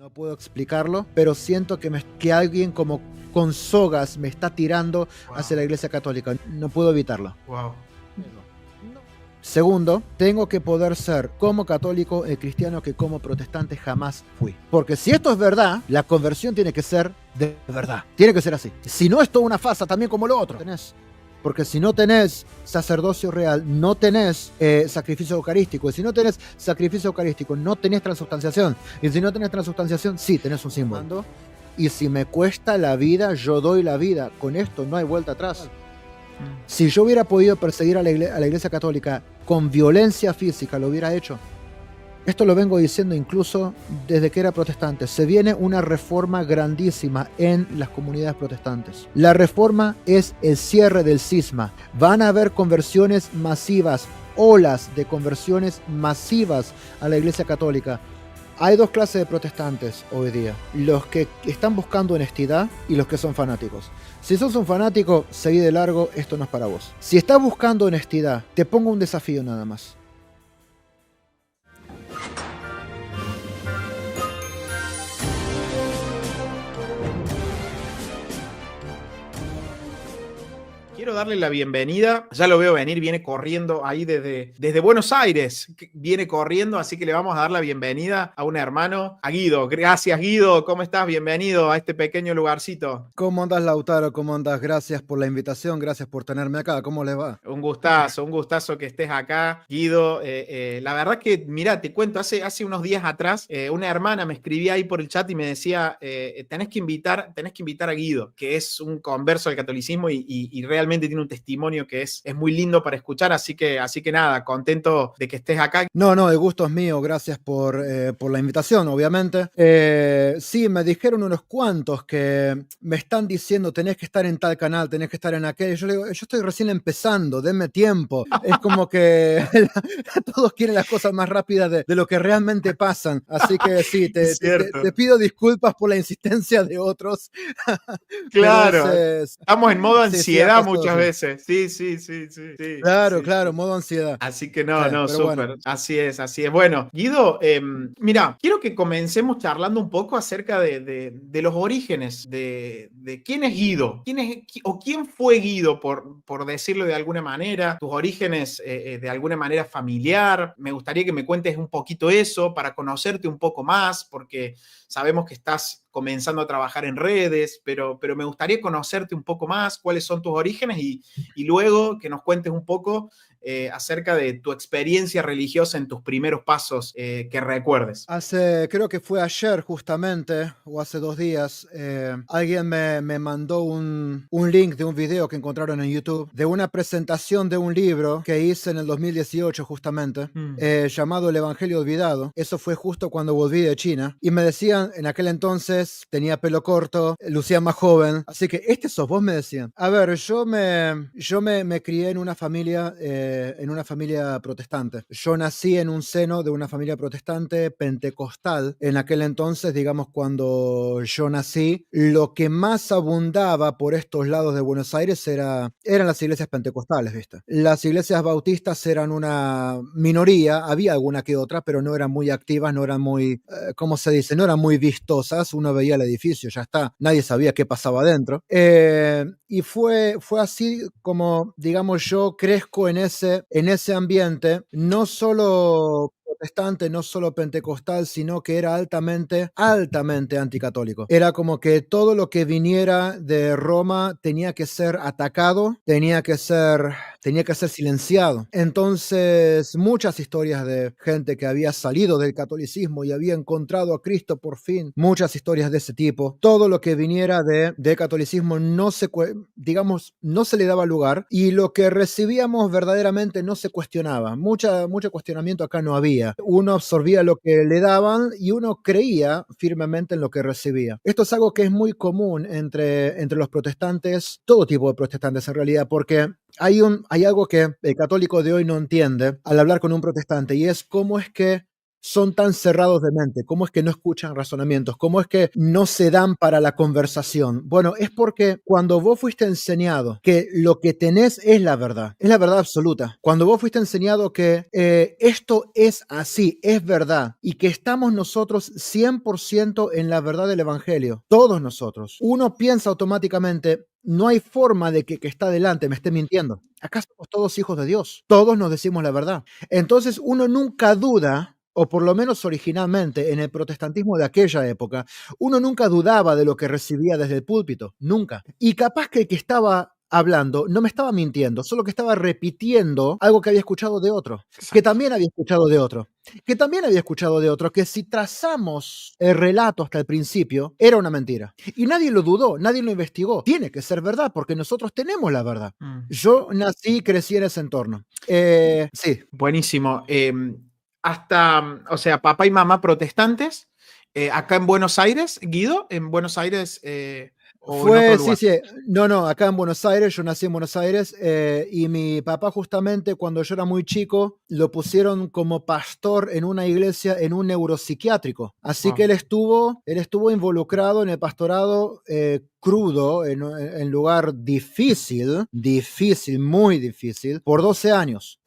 No puedo explicarlo, pero siento que alguien como con sogas me está tirando hacia Wow, la Iglesia Católica. No puedo evitarlo. wow. No. Segundo, tengo que poder ser como católico el cristiano que como protestante jamás fui. Porque si esto es verdad, la conversión tiene que ser de verdad. Tiene que ser así. Si no es toda una farsa, también como lo otro. Porque si no tenés sacerdocio real, no tenés sacrificio eucarístico. Y si no tenés sacrificio eucarístico, no tenés transubstanciación. Y si no tenés transubstanciación, sí tenés un símbolo. Y si me cuesta la vida, yo doy la vida. Con esto no hay vuelta atrás. Si yo hubiera podido perseguir a la Iglesia Católica con violencia física, lo hubiera hecho. Esto lo vengo diciendo incluso desde que era protestante. Se viene una reforma grandísima en las comunidades protestantes. La reforma es el cierre del cisma. Van a haber conversiones masivas, olas de conversiones masivas a la Iglesia Católica. Hay dos clases de protestantes hoy día. Los que están buscando honestidad y los que son fanáticos. Si sos un fanático, seguí de largo, esto no es para vos. Si estás buscando honestidad, te pongo un desafío nada más. Quiero darle la bienvenida. Ya lo veo venir, viene corriendo ahí desde Buenos Aires. Viene corriendo, así que le vamos a dar la bienvenida a un hermano, a Guido. Gracias, Guido. ¿Cómo estás? Bienvenido a este pequeño lugarcito. ¿Cómo andas, Lautaro? ¿Cómo andas? Gracias por la invitación, gracias por tenerme acá. ¿Cómo le va? Un gustazo que estés acá, Guido. La verdad que, mira, te cuento, hace unos días atrás, una hermana me escribía ahí por el chat y me decía, tenés que invitar a Guido, que es un converso del catolicismo y realmente tiene un testimonio que es muy lindo para escuchar, así que nada, contento de que estés acá. No, el gusto es mío, gracias por la invitación, obviamente. Sí, me dijeron unos cuantos que me están diciendo tenés que estar en tal canal, tenés que estar en aquel. Yo le digo, yo estoy recién empezando, denme tiempo. Es como que todos quieren las cosas más rápidas de lo que realmente pasan. Así que sí, Es cierto. te pido disculpas por la insistencia de otros. Pero Claro, estamos en modo sí, acá ansiedad es todo muchas así. veces. Claro, modo ansiedad. Así que Sí, no, pero bueno. súper. Así es, así es. Bueno, Guido, mira, quiero que comencemos charlando un poco acerca de los orígenes, de quién es Guido, quién fue Guido, por decirlo de alguna manera, tus orígenes de alguna manera familiar. Me gustaría que me cuentes un poquito eso para conocerte un poco más, porque sabemos que estás comenzando a trabajar en redes, pero me gustaría conocerte un poco más, cuáles son tus orígenes y luego que nos cuentes un poco acerca de tu experiencia religiosa en tus primeros pasos que recuerdes. Creo que fue ayer justamente, o hace 2 días, alguien me mandó un link de un video que encontraron en YouTube de una presentación de un libro que hice en el 2018 justamente, llamado El Evangelio Olvidado. Eso fue justo cuando volví de China. Y me decían, en aquel entonces tenía pelo corto, lucía más joven. Así que, ¿este sos vos? Me decían. A ver, yo me crié en una familia protestante. Yo nací en un seno de una familia protestante pentecostal. En aquel entonces, digamos, cuando yo nací, lo que más abundaba por estos lados de Buenos Aires eran las iglesias pentecostales, ¿viste? Las iglesias bautistas eran una minoría, había alguna que otra, pero no eran muy activas, no eran muy, ¿cómo se dice? No eran muy vistosas. Uno veía el edificio, ya está, nadie sabía qué pasaba adentro. Y fue así como, digamos, yo crezco en ese ambiente, no solo protestante, no solo pentecostal, sino que era altamente anticatólico. Era como que todo lo que viniera de Roma tenía que ser atacado, tenía que ser silenciado. Entonces, muchas historias de gente que había salido del catolicismo y había encontrado a Cristo por fin, muchas historias de ese tipo. Todo lo que viniera de catolicismo digamos, no se le daba lugar, y lo que recibíamos verdaderamente no se cuestionaba. Mucho cuestionamiento acá no había. Uno absorbía lo que le daban y uno creía firmemente en lo que recibía. Esto es algo que es muy común entre los protestantes, todo tipo de protestantes en realidad, porque hay algo que el católico de hoy no entiende al hablar con un protestante, y es cómo es que son tan cerrados de mente? ¿Cómo es que no escuchan razonamientos? ¿Cómo es que no se dan para la conversación? Bueno, es porque cuando vos fuiste enseñado que lo que tenés es la verdad absoluta. Cuando vos fuiste enseñado que esto es así, es verdad, y que estamos nosotros 100% en la verdad del Evangelio, todos nosotros, uno piensa automáticamente, no hay forma de que está delante me esté mintiendo. Acá somos todos hijos de Dios, todos nos decimos la verdad. Entonces uno nunca duda, o por lo menos originalmente en el protestantismo de aquella época, uno nunca dudaba de lo que recibía desde el púlpito, nunca. Y capaz que el que estaba hablando no me estaba mintiendo, solo que estaba repitiendo algo que había escuchado de otro, que Exacto. también había escuchado de otro, que también había escuchado de otro, que si trazamos el relato hasta el principio, era una mentira. Y nadie lo dudó, nadie lo investigó. Tiene que ser verdad, porque nosotros tenemos la verdad. Mm. Yo nací y crecí en ese entorno. Sí, Buenísimo. O sea, papá y mamá protestantes, acá en Buenos Aires, Guido, en Buenos Aires o en otro fue, sí, lugar. sí, no, acá en Buenos Aires, yo nací en Buenos Aires y mi papá justamente cuando yo era muy chico lo pusieron como pastor en una iglesia, en un neuropsiquiátrico. Así que Wow. él estuvo involucrado en el pastorado crudo, en lugar difícil, difícil, muy difícil, por 12 años.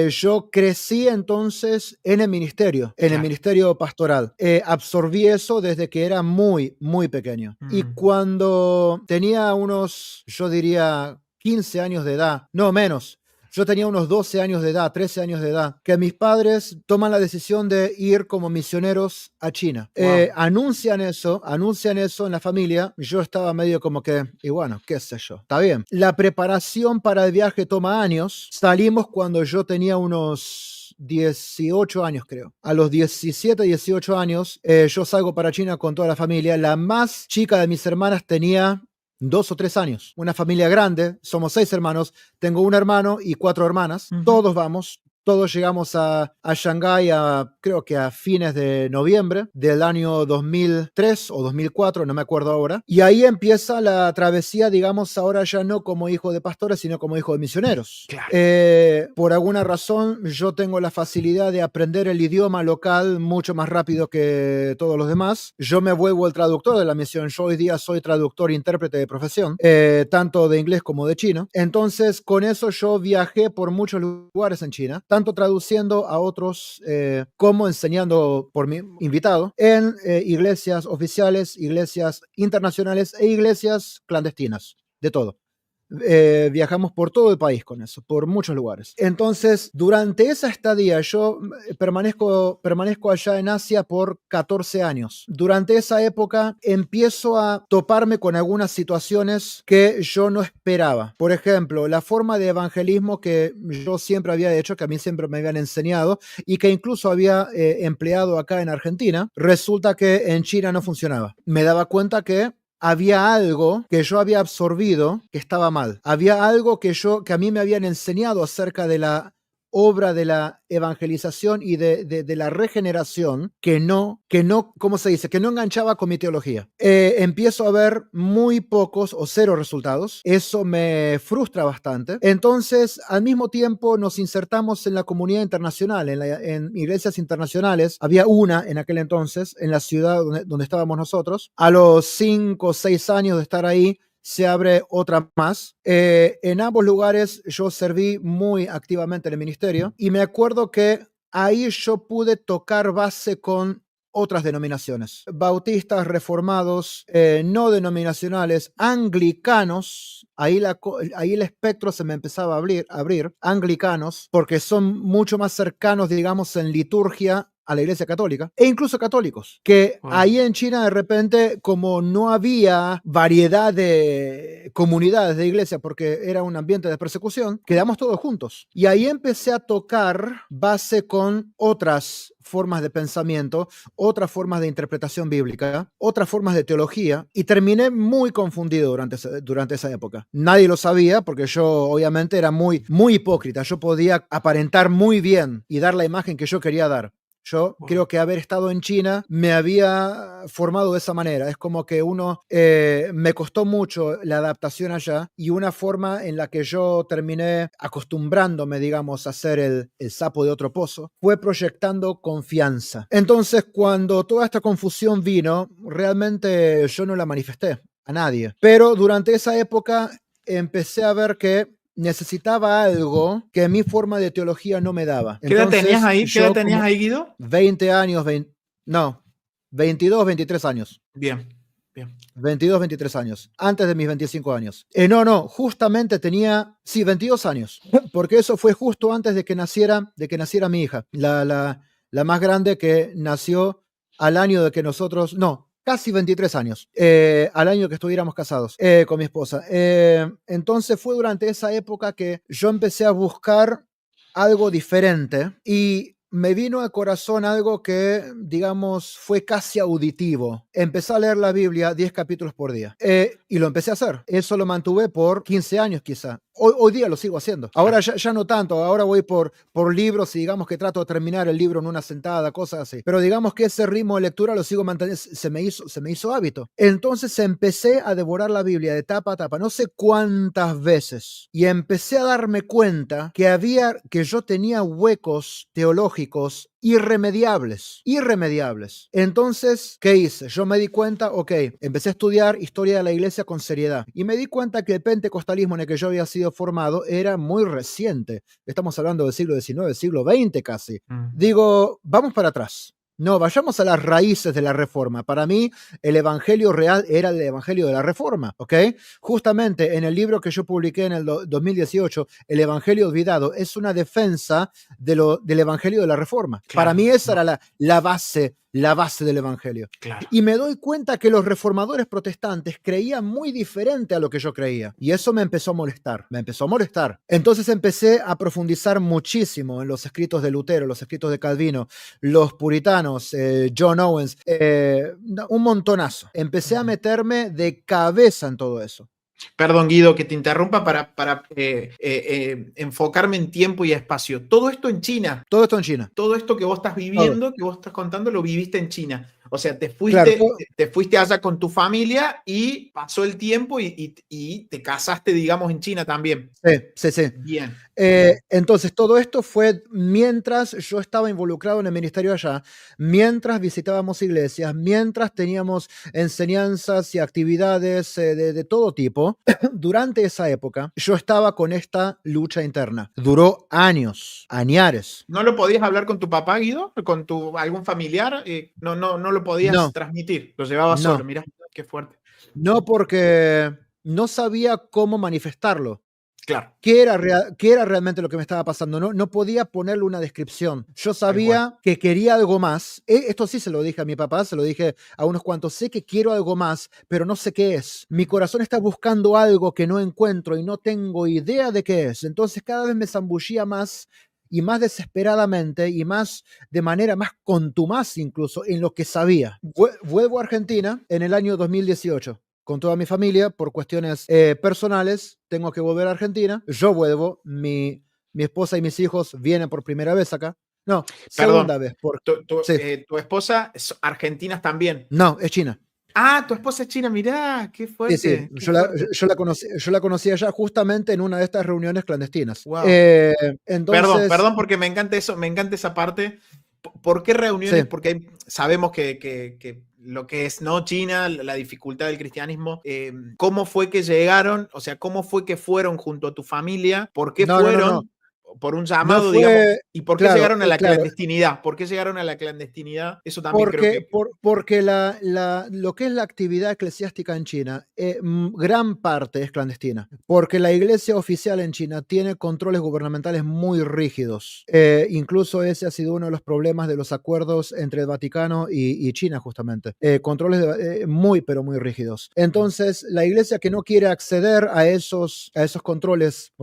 Yo crecí entonces en el Claro. ministerio pastoral. Absorbí eso desde que era muy, muy pequeño. Y Mm. cuando tenía unos, yo diría, 15 años de edad, no menos, yo tenía unos 12 años de edad, 13 años de edad, que mis padres toman la decisión de ir como misioneros a China. Wow. Anuncian eso en la familia. Yo estaba medio como que, y bueno, qué sé yo, está bien. La preparación para el viaje toma años. Salimos cuando yo tenía unos 18 años, creo. A los 17, 18 años, yo salgo para China con toda la familia. La más chica de mis hermanas tenía 2 o 3 años. Una familia grande, somos 6 hermanos, tengo un hermano y 4 hermanas, Ujú. todos vamos. Todos llegamos a Shanghái creo que a fines de noviembre del año 2003 o 2004, no me acuerdo ahora. Y ahí empieza la travesía, digamos, ahora ya no como hijo de pastores, sino como hijo de misioneros. Claro. Por alguna razón, yo tengo la facilidad de aprender el idioma local mucho más rápido que todos los demás. Yo me vuelvo el traductor de la misión. Yo hoy día soy traductor e intérprete de profesión, tanto de inglés como de chino. Entonces, con eso yo viajé por muchos lugares en China, tanto traduciendo a otros como enseñando por mi invitado en iglesias oficiales, iglesias internacionales e iglesias clandestinas, de todo. Viajamos por todo el país con eso, por muchos lugares. Entonces, durante esa estadía, yo permanezco allá en Asia por 14 años. Durante esa época empiezo a toparme con algunas situaciones que yo no esperaba. Por ejemplo, la forma de evangelismo que yo siempre había hecho, que a mí siempre me habían enseñado y que incluso había empleado acá en Argentina, resulta que en China no funcionaba. Me daba cuenta que había algo que yo había absorbido que estaba mal. Había algo que a mí me habían enseñado acerca de la obra de la evangelización y de la regeneración ¿cómo se dice? Que no enganchaba con mi teología. Empiezo a ver muy pocos o cero resultados. Eso me frustra bastante. Entonces, al mismo tiempo, nos insertamos en la comunidad internacional, en iglesias internacionales. Había una en aquel entonces, en la ciudad donde estábamos nosotros. A los 5 o 6 años de estar ahí, se abre otra más. En ambos lugares yo serví muy activamente en el ministerio y me acuerdo que ahí yo pude tocar base con otras denominaciones, bautistas, reformados, no denominacionales, anglicanos. Ahí el espectro se me empezaba a abrir, anglicanos, porque son mucho más cercanos, digamos, en liturgia a la Iglesia Católica, e incluso católicos, que Wow. ahí en China de repente, como no había variedad de comunidades de iglesia, porque era un ambiente de persecución, quedamos todos juntos. Y ahí empecé a tocar base con otras formas de pensamiento, otras formas de interpretación bíblica, otras formas de teología, y terminé muy confundido durante esa época. Nadie lo sabía porque yo obviamente era muy, muy hipócrita. Yo podía aparentar muy bien y dar la imagen que yo quería dar. Yo Wow. creo que haber estado en China me había formado de esa manera. Es como que me costó mucho la adaptación allá y una forma en la que yo terminé acostumbrándome, digamos, a ser el sapo de otro pozo fue proyectando confianza. Entonces, cuando toda esta confusión vino, realmente yo no la manifesté a nadie. Pero durante esa época empecé a ver que necesitaba algo que mi forma de teología no me daba. ¿Qué edad tenías Entonces, ahí? ¿Qué edad yo tenías como ahí, Guido? 20 años, no, 22, 23 años. Bien, bien. 22, 23 años, antes de mis 25 años. No, justamente tenía, sí, 22 años, porque eso fue justo antes de que naciera mi hija, la más grande que nació al año de que nosotros, no, casi 23 años, al año que estuviéramos casados con mi esposa. Entonces fue durante esa época que yo empecé a buscar algo diferente y me vino al corazón algo que, digamos, fue casi auditivo. Empecé a leer la Biblia 10 capítulos por día y lo empecé a hacer. Eso lo mantuve por 15 años quizá. Hoy día lo sigo haciendo. Ahora Claro. ya no tanto, ahora voy por libros y digamos que trato de terminar el libro en una sentada, cosas así. Pero digamos que ese ritmo de lectura lo sigo manteniendo, se me hizo hábito. Entonces empecé a devorar la Biblia de tapa a tapa, no sé cuántas veces, y empecé a darme cuenta que yo tenía huecos teológicos irremediables. Entonces, ¿qué hice? Yo me di cuenta, ok, empecé a estudiar historia de la iglesia con seriedad y me di cuenta que el pentecostalismo en el que yo había sido formado era muy reciente. Estamos hablando del siglo XIX, siglo XX casi. Digo, vamos para atrás. No, vayamos a las raíces de la reforma. Para mí, el evangelio real era el evangelio de la reforma, ¿ok? Justamente en el libro que yo publiqué en el 2018, El Evangelio Olvidado, es una defensa del evangelio de la reforma. Para Claro, mí esa era la base del evangelio. claro. Y me doy cuenta que los reformadores protestantes creían muy diferente a lo que yo creía. Y eso me empezó a molestar. Entonces empecé a profundizar muchísimo en los escritos de Lutero, los escritos de Calvino, los puritanos, John Owens, un montonazo. Empecé a meterme de cabeza en todo eso. Perdón, Guido, que te interrumpa para enfocarme en tiempo y espacio. Todo esto en China, Todo esto en China. todo esto que vos estás Todo. viviendo, que vos estás contando, lo viviste en China. O sea, te Claro, fuiste, te fuiste allá con tu familia y pasó el tiempo y te casaste, digamos, en China también. sí. Bien. Entonces, todo esto fue mientras yo estaba involucrado en el ministerio allá, mientras visitábamos iglesias, mientras teníamos enseñanzas y actividades de todo tipo. Durante esa época, yo estaba con esta lucha interna. Duró años, añares. ¿No lo podías hablar con tu papá, Guido? ¿Con algún familiar? No lo podías No, transmitir. Lo llevabas solo. no, Mirá, qué fuerte. no porque no sabía cómo manifestarlo. Claro, ¿Qué era realmente lo que me estaba pasando? No podía ponerle una descripción. Yo tal cual. sabía que quería algo más. Esto sí se lo dije a mi papá, se lo dije a unos cuantos. Sé que quiero algo más, pero no sé qué es. Mi corazón está buscando algo que no encuentro y no tengo idea de qué es. Entonces cada vez me zambullía más y más desesperadamente y más de manera más contumaz incluso en lo que sabía. Vuelvo a Argentina en el año 2018 con toda mi familia por cuestiones personales. Tengo que volver a Argentina. Yo vuelvo. Mi esposa y mis hijos vienen por primera vez acá. No, Perdón, segunda vez. Sí, tu esposa es argentina también. no, es China. Ah, tu esposa es china, mirá, qué Sí, fuerte, qué yo la, fuerte. yo la conocí allá justamente en una de estas reuniones clandestinas. Wow. Entonces, Perdón, porque me encanta eso, me encanta esa parte. ¿Por qué reuniones? sí, Porque sabemos que lo que es no China, la dificultad del cristianismo, ¿cómo fue que llegaron? O sea, ¿cómo fue que fueron junto a tu familia? ¿Por qué no. fueron? Por un No llamado, digamos. fue, ¿Y por qué claro, llegaron a la claro. clandestinidad? ¿Por qué llegaron a la clandestinidad? Eso también creo que... Porque lo que es la actividad eclesiástica en China, gran parte es clandestina, porque la iglesia oficial en China tiene controles gubernamentales muy rígidos. Incluso ese ha sido uno de los problemas de los acuerdos entre el Vaticano y China, justamente. Controles muy, pero muy rígidos. Entonces, la iglesia que no quiere acceder a esos controles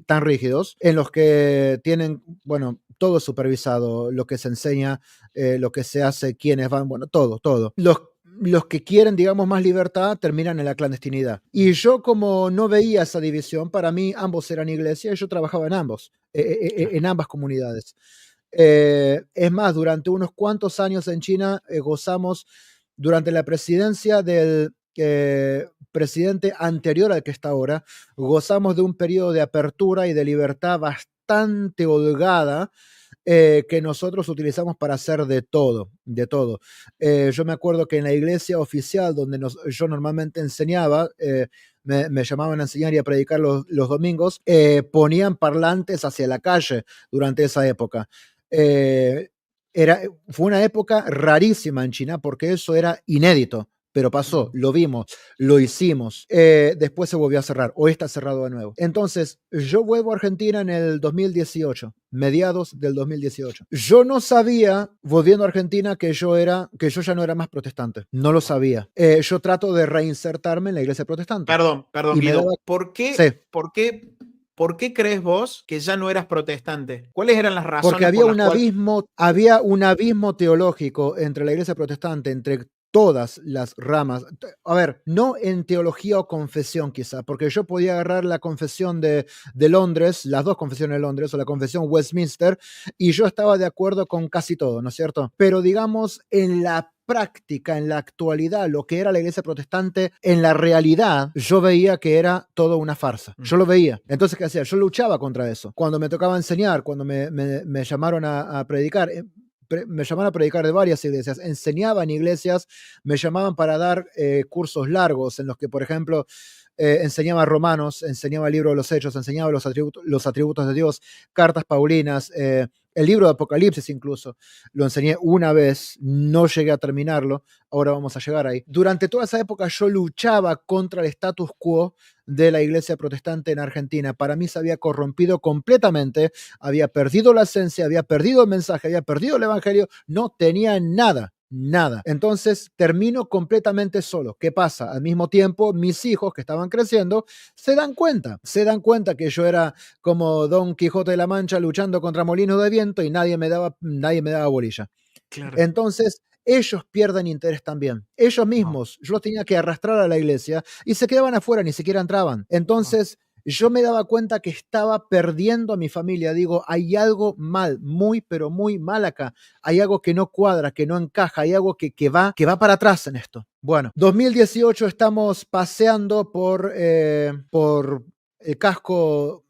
tan rígidos, en los que tienen, bueno, todo supervisado, lo que se enseña, lo que se hace, quiénes van, bueno, todo. Los que quieren, digamos, más libertad terminan en la clandestinidad. Y yo, como no veía esa división, para mí ambos eran iglesia y yo trabajaba en ambos, Claro. en ambas comunidades. Es más, durante unos cuantos años en China gozamos, durante la presidencia del presidente anterior al que está ahora, gozamos de un periodo de apertura y de libertad bastante holgada, que nosotros utilizamos para hacer de todo, de todo. Yo me acuerdo que en la iglesia oficial donde yo normalmente enseñaba, me llamaban a enseñar y a predicar los domingos, ponían parlantes hacia la calle durante esa época. Eh, Fue una época rarísima en China porque eso era inédito. Pero pasó, lo vimos, lo hicimos. Después se volvió a cerrar. Hoy está cerrado de nuevo. Entonces, yo vuelvo a Argentina en el 2018, mediados del 2018. Yo no sabía, volviendo a Argentina, que yo ya no era más protestante. No lo sabía. Yo trato de reinsertarme en la iglesia protestante. Perdón, Y me daba... Guido. Sí, ¿Por qué crees vos que ya no eras protestante? ¿Cuáles eran las porque razones por las cuales? había un abismo teológico entre la iglesia protestante, entre todas las ramas. A ver, no en teología o confesión quizá, porque yo podía agarrar la confesión de Londres, las dos confesiones de Londres o la confesión Westminster, y yo estaba de acuerdo con casi todo, ¿no es cierto? Pero digamos, en la práctica, en la actualidad, lo que era la iglesia protestante, en la realidad, yo veía que era todo una farsa. Yo lo veía. Entonces, ¿qué hacía? Yo luchaba contra eso. Cuando me tocaba enseñar, cuando me llamaron a predicar, me llamaban a predicar de varias iglesias, enseñaba en iglesias, me llamaban para dar cursos largos en los que, por ejemplo, enseñaba Romanos, enseñaba el libro de los Hechos, enseñaba los atributos de Dios, cartas paulinas, el libro de Apocalipsis incluso. Lo enseñé una vez, no llegué a terminarlo, ahora vamos a llegar ahí. Durante toda esa época yo luchaba contra el status quo de la iglesia protestante en Argentina. Para mí se había corrompido completamente, había perdido la esencia, había perdido el mensaje, había perdido el evangelio, no tenía nada. Nada. Entonces termino completamente solo. ¿Qué pasa? Al mismo tiempo, mis hijos que estaban creciendo se dan cuenta que yo era como Don Quijote de la Mancha luchando contra molinos de viento y nadie me daba bolilla. Claro. Entonces, ellos pierden interés también. Ellos mismos, yo los tenía que arrastrar a la iglesia y se quedaban afuera, ni siquiera entraban. Entonces, yo me daba cuenta que estaba perdiendo a mi familia. Digo, hay algo mal, muy, pero muy mal acá. Hay algo que no cuadra, que no encaja, hay algo que va para atrás en esto. Bueno, 2018 estamos paseando por el casco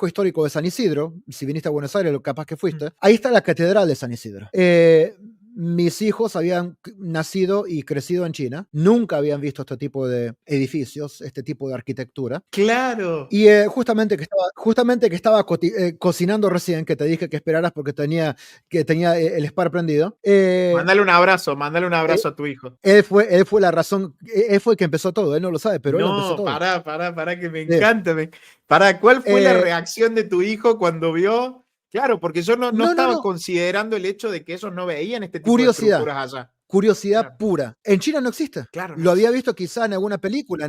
histórico de San Isidro. Si viniste a Buenos Aires, lo capaz que fuiste. Ahí está la catedral de San Isidro. Mis hijos habían nacido y crecido en China, nunca habían visto este tipo de edificios, este tipo de arquitectura. Claro. Y justamente que estaba cocinando recién, que te dije que esperaras porque tenía el spar prendido. Mándale un abrazo a tu hijo. Él fue la razón, él fue el que empezó todo, él no lo sabe, pero él lo empezó No, todo. pará, que me Sí. encanta. ¿Cuál fue la reacción de tu hijo cuando vio? Claro, porque yo no estaba considerando el hecho de que ellos no veían este tipo de estructuras allá. Curiosidad Claro. pura. En China no existe. Claro, Lo había visto quizá en alguna película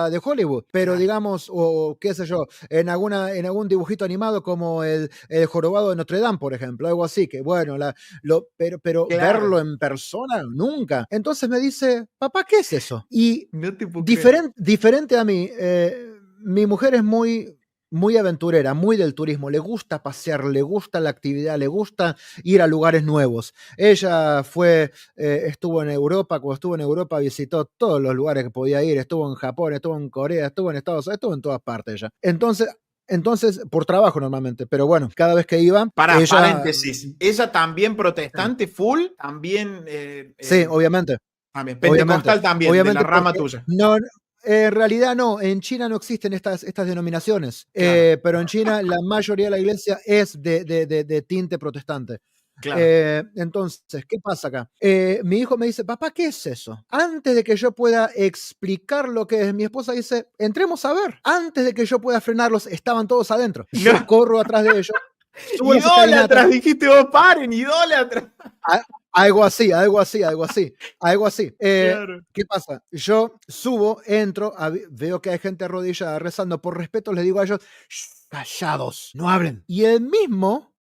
de Hollywood, pero Claro. digamos, o qué sé yo, en algún dibujito animado como el jorobado de Notre Dame, por ejemplo, algo así, que bueno, pero Claro. verlo en persona, nunca. Entonces me dice, papá, ¿qué es eso? Y No te puedo creer. diferente a mí, mi mujer es muy aventurera, muy del turismo, le gusta pasear, le gusta la actividad, le gusta ir a lugares nuevos. Ella estuvo en Europa, cuando estuvo en Europa visitó todos los lugares que podía ir, estuvo en Japón, estuvo en Corea, estuvo en Estados Unidos, estuvo en todas partes ella. Entonces, por trabajo normalmente, pero bueno, cada vez que iba, Paréntesis, ¿ella también protestante full? También... sí, obviamente. También, pentecostal también, de la rama tuya. No, en realidad no, en China no existen estas denominaciones, Claro. pero en China la mayoría de la iglesia es de tinte protestante. Claro. Entonces, ¿qué pasa acá? Mi hijo me dice, papá, ¿qué es eso? Antes de que yo pueda explicar lo que es, mi esposa dice, entremos a ver. Antes de que yo pueda frenarlos, estaban todos adentro. Yo corro atrás de ellos. Idólatras, dijiste vos, paren, idólatras. Algo así. Claro. ¿Qué pasa? Yo subo, entro, veo que hay gente arrodillada rezando. Por respeto les digo a ellos, callados, no hablen. Y el mismo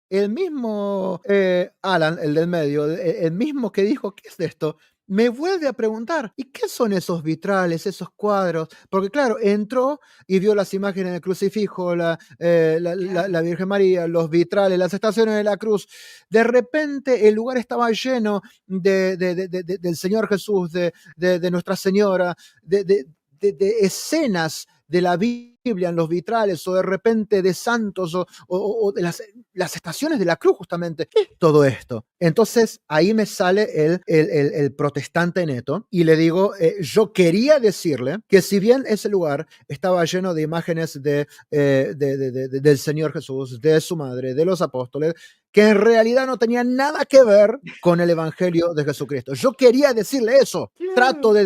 Alan, el del medio, el mismo que dijo, ¿qué es esto? me vuelve a preguntar, ¿y qué son esos vitrales, esos cuadros? Porque claro, entró y vio las imágenes del crucifijo, la Claro. Virgen María, los vitrales, las estaciones de la cruz. De repente el lugar estaba lleno del Señor Jesús, de Nuestra Señora, de escenas de la Biblia en los vitrales, o de repente de santos, o de las estaciones de la cruz, justamente. ¿Qué es todo esto? Entonces ahí me sale el protestante neto y le digo, yo quería decirle que si bien ese lugar estaba lleno de imágenes del Señor Jesús, de su madre, de los apóstoles, que en realidad no tenía nada que ver con el Evangelio de Jesucristo. Yo quería decirle eso, Claro. trato de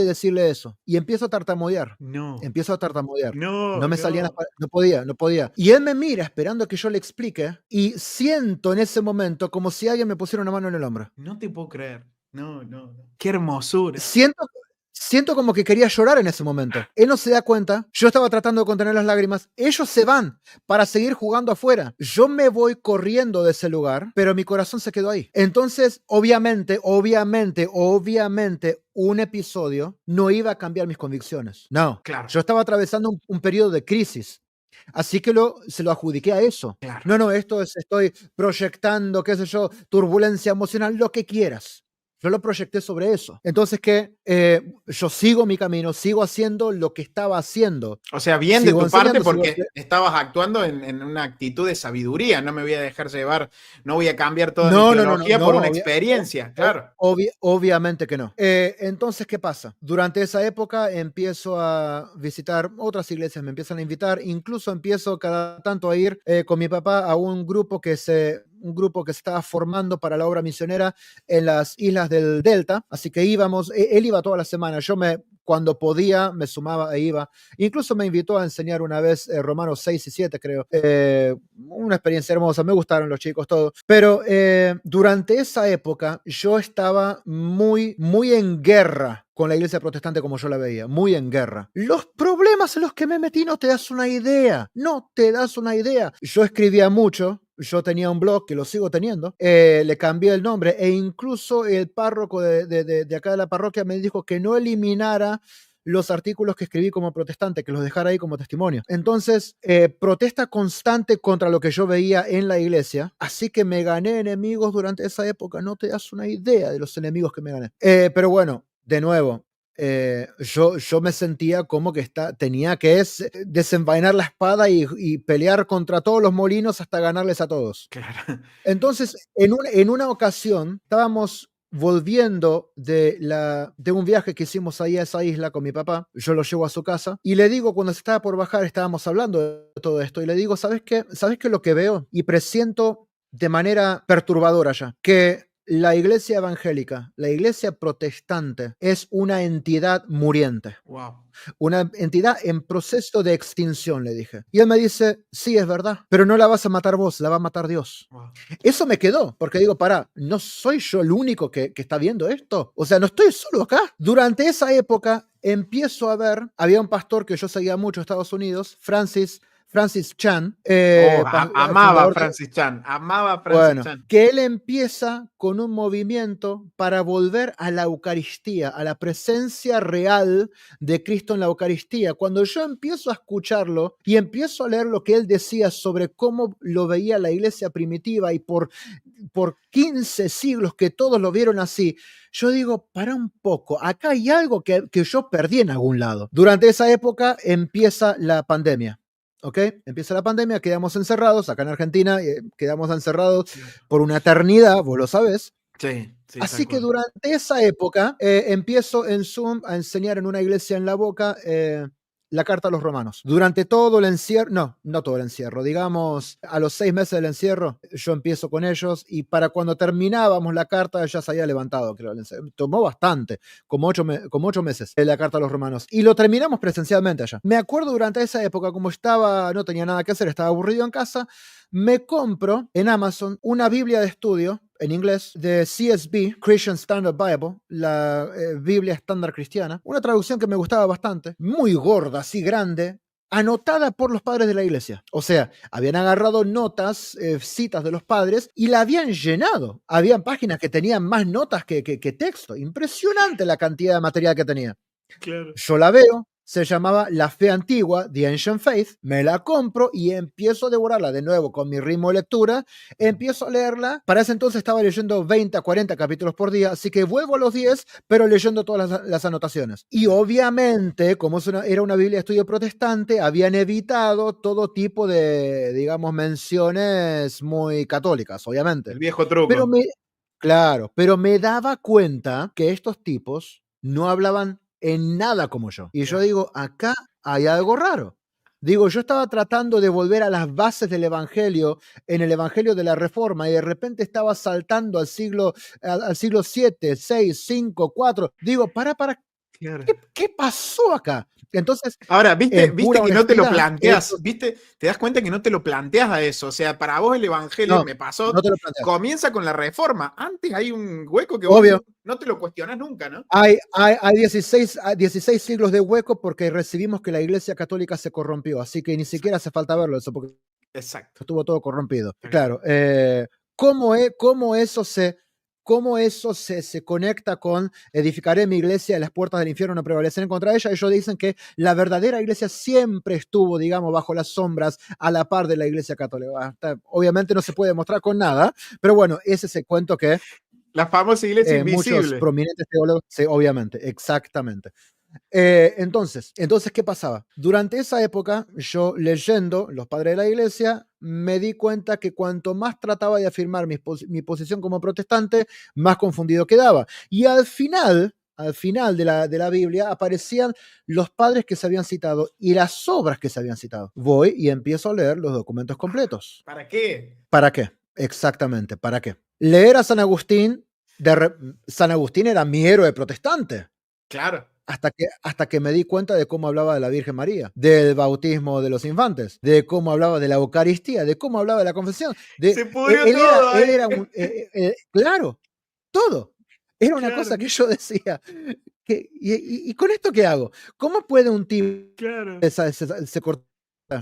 decirle eso, y empiezo a tartamudear, No, empiezo a tartamudear. No no, me salían no. no podía, no podía. Y él me mira esperando que yo le explique, y siento en ese momento como si alguien me pusiera una mano en el hombro. No te puedo creer. No, no, no. Qué hermosura. Siento, siento como que quería llorar en ese momento. Él no se da cuenta. Yo estaba tratando de contener las lágrimas. Ellos se van para seguir jugando afuera. Yo me voy corriendo de ese lugar, pero mi corazón se quedó ahí. Entonces, obviamente, un episodio no iba a cambiar mis convicciones. No. Claro, Yo estaba atravesando un periodo de crisis. Así que se lo adjudiqué a eso. claro. No, no, esto es, estoy proyectando, qué sé yo, turbulencia emocional, lo que quieras. Yo lo proyecté sobre eso. Entonces, que yo sigo mi camino, sigo haciendo lo que estaba haciendo, O sea, bien de sigo tu parte enseñando, sigo... porque estabas actuando en una actitud de sabiduría. No me voy a dejar llevar, no voy a cambiar toda mi No, no, no, no, teología no, por una experiencia, claro. obviamente que no. Entonces, ¿qué pasa? Durante esa época empiezo a visitar otras iglesias, me empiezan a invitar, incluso empiezo cada tanto a ir con mi papá a un grupo que se estaba formando para la obra misionera en las islas del Delta, así que íbamos, él iba toda la semana, cuando podía me sumaba e iba, incluso me invitó a enseñar una vez Romanos 6 y 7, creo, una experiencia hermosa, me gustaron los chicos, todo, pero durante esa época yo estaba muy, muy en guerra con la iglesia protestante como yo la veía, muy en guerra. Los problemas en los que me metí no te das una idea, no te das una idea. Yo escribía mucho, yo tenía un blog que lo sigo teniendo, le cambié el nombre e incluso el párroco de acá de la parroquia me dijo que no eliminara los artículos que escribí como protestante, que los dejara ahí como testimonio. Entonces, protesta constante contra lo que yo veía en la iglesia, así que me gané enemigos durante esa época, no te das una idea de los enemigos que me gané. Pero bueno, de nuevo, yo me sentía como que tenía que desenvainar la espada y pelear contra todos los molinos hasta ganarles a todos. Claro. Entonces, en una ocasión, estábamos volviendo de un viaje que hicimos ahí a esa isla con mi papá, yo lo llevo a su casa, y le digo, cuando se estaba por bajar, estábamos hablando de todo esto, y le digo, ¿sabes qué? ¿Sabes qué es lo que veo? Y presiento de manera perturbadora ya, que la iglesia evangélica, la iglesia protestante, es una entidad muriente, Wow. una entidad en proceso de extinción, le dije. Y él me dice, sí, es verdad, pero no la vas a matar vos, la va a matar Dios. Wow. Eso me quedó, porque digo, pará, ¿no soy yo el único que está viendo esto? O sea, no estoy solo acá. Durante esa época empiezo a ver, había un pastor que yo seguía mucho en Estados Unidos, Francis Chan, Oh, amaba a fundador de... Francis Chan, amaba a Francis Bueno, Chan. que él empieza con un movimiento para volver a la Eucaristía, a la presencia real de Cristo en la Eucaristía. Cuando yo empiezo a escucharlo y empiezo a leer lo que él decía sobre cómo lo veía la iglesia primitiva y por 15 siglos que todos lo vieron así, yo digo, para un poco, acá hay algo que yo perdí en algún lado. Durante esa época empieza la pandemia. ¿Ok? Empieza la pandemia, quedamos encerrados, acá en Argentina, quedamos encerrados Claro. por una eternidad, vos lo sabés. Sí, sí, tal Así que cual. durante esa época empiezo en Zoom a enseñar en una iglesia en La Boca la carta a los romanos. Durante todo el encierro, no todo el encierro, digamos a los 6 meses del encierro, yo empiezo con ellos y para cuando terminábamos la carta ya se había levantado, creo. Tomó bastante, como 8 meses la carta a los romanos. Y lo terminamos presencialmente allá. Me acuerdo durante esa época, como no tenía nada que hacer, estaba aburrido en casa, me compro en Amazon una Biblia de estudio en inglés de CSB, Christian Standard Bible, la Biblia estándar cristiana, una traducción que me gustaba bastante, muy gorda, así grande, anotada por los padres de la iglesia. O sea, habían agarrado notas, citas de los padres y la habían llenado. Habían páginas que tenían más notas que texto. Impresionante la cantidad de material que tenía. Claro. Yo la veo, se llamaba La Fe Antigua, The Ancient Faith, me la compro y empiezo a devorarla de nuevo con mi ritmo de lectura, empiezo a leerla. Para ese entonces estaba leyendo 20 a 40 capítulos por día, así que vuelvo a los 10, pero leyendo todas las anotaciones. Y obviamente, como era una Biblia de estudio protestante, habían evitado todo tipo de, digamos, menciones muy católicas, obviamente. El viejo truco. Pero me daba cuenta que estos tipos no hablaban en nada como yo. Y yo digo, acá hay algo raro. Digo, yo estaba tratando de volver a las bases del Evangelio, en el Evangelio de la Reforma, y de repente estaba saltando al siglo 7, 6, 5, 4. Digo, para, Claro. ¿qué pasó acá? Entonces, ahora, viste que no te lo planteas, esto, viste, te das cuenta que no te lo planteas a eso. O sea, para vos el Evangelio, no, me pasó, no te lo planteas. comienza con la Reforma. Antes hay un hueco que Obvio. vos no te lo cuestionas nunca, ¿no? Hay 16 siglos de hueco porque recibimos que la Iglesia Católica se corrompió, así que ni siquiera hace falta verlo eso, porque Exacto. estuvo todo corrompido. Claro. Claro, ¿cómo eso se conecta con edificaré mi iglesia y las puertas del infierno no prevalecerán contra ella? Ellos dicen que la verdadera iglesia siempre estuvo, digamos, bajo las sombras a la par de la iglesia católica. Obviamente no se puede demostrar con nada, pero bueno, ese es el cuento que la famosa iglesia muchos invisible. prominentes teólogos, sí, obviamente, exactamente. Entonces, ¿qué pasaba? Durante esa época, yo leyendo Los Padres de la Iglesia, me di cuenta que cuanto más trataba de afirmar mi posición como protestante, más confundido quedaba. Y al final de la Biblia aparecían los padres que se habían citado y las obras que se habían citado. Voy y empiezo a leer los documentos completos. ¿Para qué? ¿Para qué? Exactamente, ¿para qué? Leer a San Agustín, San Agustín era mi héroe protestante. Claro. Hasta que me di cuenta de cómo hablaba de la Virgen María, del bautismo de los infantes, de cómo hablaba de la Eucaristía, de cómo hablaba de la confesión. Se pudrió todo. Él era un. Claro, todo. Era una Claro. cosa que yo decía. ¿Y con esto qué hago? ¿Cómo puede un tipo. Claro. Se corta?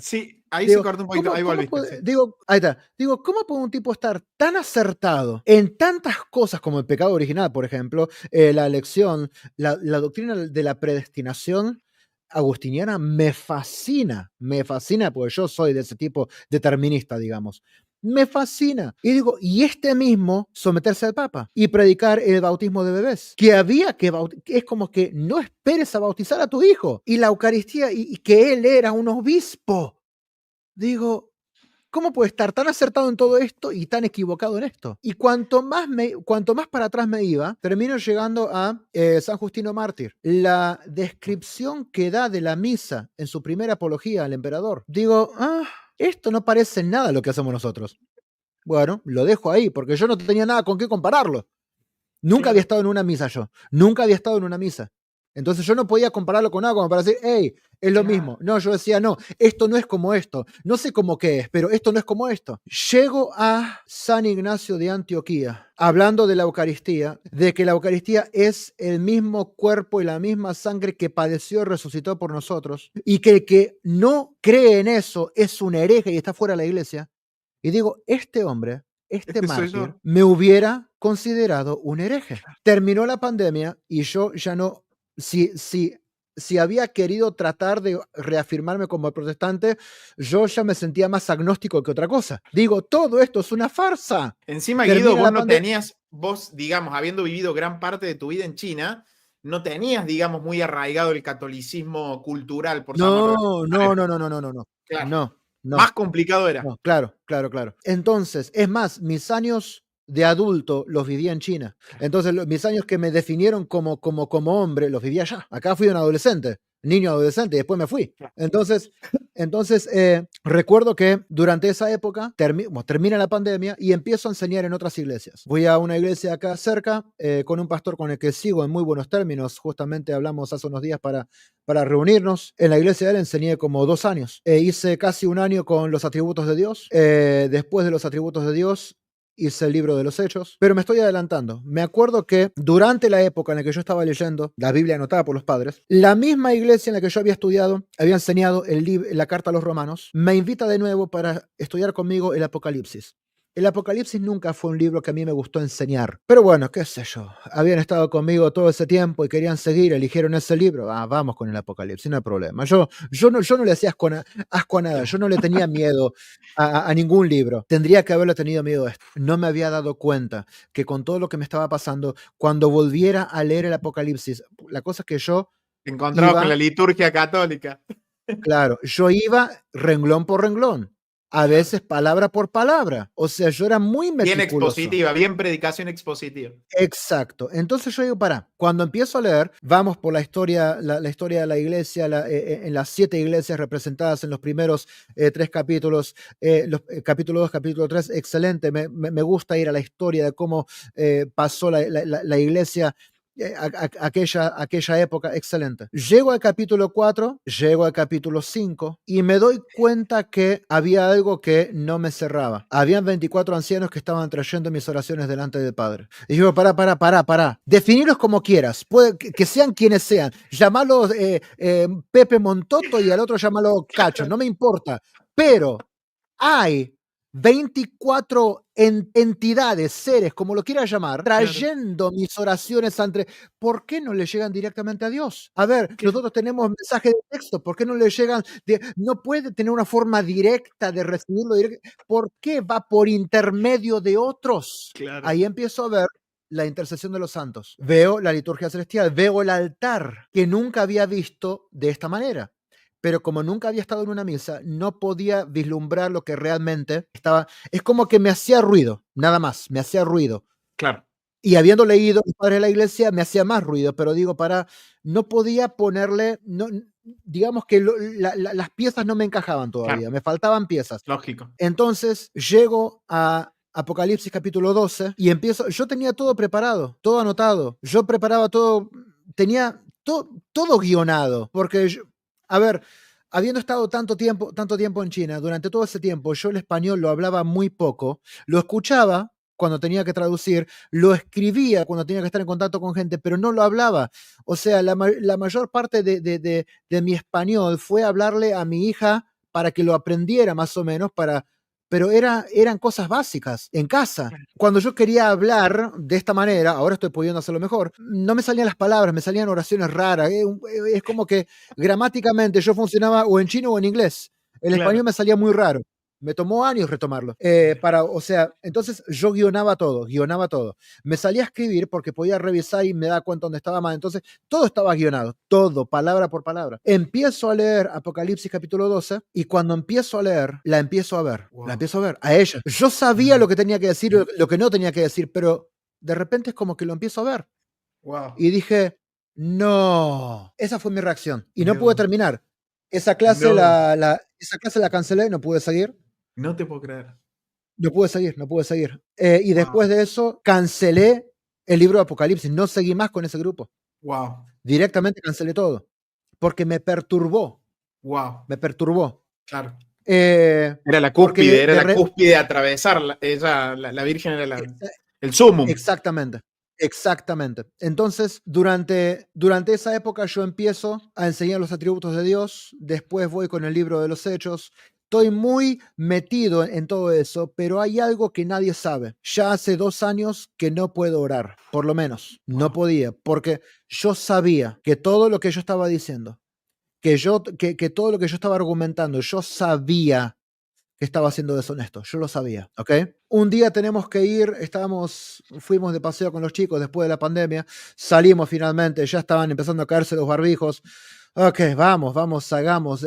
Sí, ahí Digo, se cortó un poquito, ahí volviste. Sí. Ahí está. Digo, ¿cómo puede un tipo estar tan acertado en tantas cosas como el pecado original, por ejemplo, la elección, la doctrina de la predestinación agustiniana me fascina porque yo soy de ese tipo determinista, digamos. Me fascina. Y digo, y este mismo someterse al Papa y predicar el bautismo de bebés, que había que es como que no esperes a bautizar a tu hijo. Y la Eucaristía, y que él era un obispo. Digo, ¿cómo puede estar tan acertado en todo esto y tan equivocado en esto? Y cuanto más para atrás me iba, termino llegando a San Justino Mártir. La descripción que da de la misa en su primera apología al emperador. Digo, esto no parece nada lo que hacemos nosotros. Bueno, lo dejo ahí, porque yo no tenía nada con qué compararlo. Nunca había estado en una misa yo. Nunca había estado en una misa. Entonces yo no podía compararlo con nada como para decir, hey, es lo mismo. No, yo decía, no, esto no es como esto. No sé cómo qué es, pero esto no es como esto. Llego a San Ignacio de Antioquía, hablando de la Eucaristía, de que la Eucaristía es el mismo cuerpo y la misma sangre que padeció y resucitó por nosotros, y que el que no cree en eso es un hereje y está fuera de la iglesia. Y digo, este hombre, este mártir, me hubiera considerado un hereje. Terminó la pandemia y yo ya no, si había querido tratar de reafirmarme como protestante, yo ya me sentía más agnóstico que otra cosa. Digo, todo esto es una farsa. Encima, Guido, vos no tenías, digamos, habiendo vivido gran parte de tu vida en China, no tenías, digamos, muy arraigado el catolicismo cultural, por llamarlo. No. Claro. No. Más complicado era. No, claro. Entonces, es más, mis años de adulto los vivía en China. Entonces, mis años que me definieron como hombre, los vivía allá. Acá fui un adolescente, niño adolescente, y después me fui. Entonces recuerdo que durante esa época termina la pandemia y empiezo a enseñar en otras iglesias. Voy a una iglesia acá cerca con un pastor con el que sigo en muy buenos términos. Justamente hablamos hace unos días para reunirnos. En la iglesia de él enseñé como 2 años. Hice casi un año con los atributos de Dios. Después de los atributos de Dios, hice el libro de los Hechos, pero me estoy adelantando. Me acuerdo que durante la época en la que yo estaba leyendo la Biblia anotada por los padres, la misma iglesia en la que yo había estudiado, había enseñado la carta a los romanos, me invita de nuevo para estudiar conmigo el Apocalipsis. El Apocalipsis nunca fue un libro que a mí me gustó enseñar. Pero bueno, qué sé yo. Habían estado conmigo todo ese tiempo y querían seguir, eligieron ese libro. Ah, vamos con el Apocalipsis, no hay problema. Yo no le hacía asco a nada. Yo no le tenía miedo a ningún libro. Tendría que haberle tenido miedo a esto. No me había dado cuenta que con todo lo que me estaba pasando, cuando volviera a leer el Apocalipsis, la cosa es que yo Te encontrabas con la iba, liturgia católica. claro, yo iba renglón por renglón. A Claro. veces palabra por palabra. O sea, yo era muy Bien meticuloso. expositiva, bien predicación expositiva. Exacto. Entonces yo digo, cuando empiezo a leer, vamos por la historia, la historia de la iglesia, en las 7 iglesias representadas en los primeros 3 capítulos, capítulo 2, capítulo 3, excelente. Me gusta ir a la historia de cómo pasó la iglesia. Aquella época, excelente. Llego al capítulo 4, llego al capítulo 5 y me doy cuenta que había algo que no me cerraba. Habían 24 ancianos que estaban trayendo mis oraciones delante del Padre. Y digo, pará. Definirlos como quieras, puede, que sean quienes sean. Llamarlos Pepe Montoto y al otro llamarlo Cacho, no me importa. Pero hay 24 entidades, seres, como lo quieras llamar, Claro. trayendo mis oraciones ante... ¿Por qué no le llegan directamente a Dios? A ver, ¿Qué? nosotros tenemos mensaje de texto, ¿por qué no le llegan? No puede tener una forma directa de recibirlo. ¿Por qué va por intermedio de otros? Claro. Ahí empiezo a ver la intercesión de los santos. Veo la liturgia celestial, veo el altar que nunca había visto de esta manera. Pero como nunca había estado en una misa, no podía vislumbrar lo que realmente estaba. Es como que me hacía ruido, nada más, me hacía ruido. Claro. Y habiendo leído Los Padres de la Iglesia, me hacía más ruido, pero digo, no podía ponerle, no, digamos que las piezas no me encajaban todavía, Claro. me faltaban piezas. Lógico. Entonces llego a Apocalipsis capítulo 12 y empiezo, yo tenía todo preparado, todo anotado, yo preparaba todo, tenía todo guionado, porque a ver, habiendo estado tanto tiempo en China, durante todo ese tiempo yo el español lo hablaba muy poco, lo escuchaba cuando tenía que traducir, lo escribía cuando tenía que estar en contacto con gente, pero no lo hablaba. O sea, la mayor parte de mi español fue hablarle a mi hija para que lo aprendiera más o menos, pero eran cosas básicas en casa. Cuando yo quería hablar de esta manera, ahora estoy pudiendo hacerlo mejor, no me salían las palabras, me salían oraciones raras. Es como que gramáticamente yo funcionaba o en chino o en inglés. El Claro. español me salía muy raro. Me tomó años retomarlo. O sea, entonces yo guionaba todo. Me salía a escribir porque podía revisar y me daba cuenta dónde estaba mal. Entonces, todo estaba guionado, todo, palabra por palabra. Empiezo a leer Apocalipsis capítulo 12 y cuando empiezo a leer, la empiezo a ver. Wow. La empiezo a ver, a ella. Yo sabía lo que tenía que decir, lo que no tenía que decir, pero de repente es como que lo empiezo a ver. Wow. Y dije, no. Esa fue mi reacción. Y no No. pude terminar. Esa clase, No. esa clase la cancelé, no pude seguir. No te puedo creer. No pude seguir. Y Wow. después de eso, cancelé el libro de Apocalipsis. No seguí más con ese grupo. Wow. Directamente cancelé todo. Porque me perturbó. Wow. Me perturbó. Claro. Era la cúspide, era la cúspide a atravesar. La Virgen era el sumum. Exactamente. Entonces, durante esa época yo empiezo a enseñar los atributos de Dios. Después voy con el libro de los Hechos. Estoy muy metido en todo eso, pero hay algo que nadie sabe. Ya hace 2 años que no puedo orar, por lo menos. No podía, porque yo sabía que todo lo que yo estaba diciendo, que todo lo que yo estaba argumentando, yo sabía que estaba siendo deshonesto. Yo lo sabía, ¿ok? Un día tenemos que ir, fuimos de paseo con los chicos después de la pandemia, salimos finalmente, ya estaban empezando a caerse los barbijos. Ok, vamos, salgamos.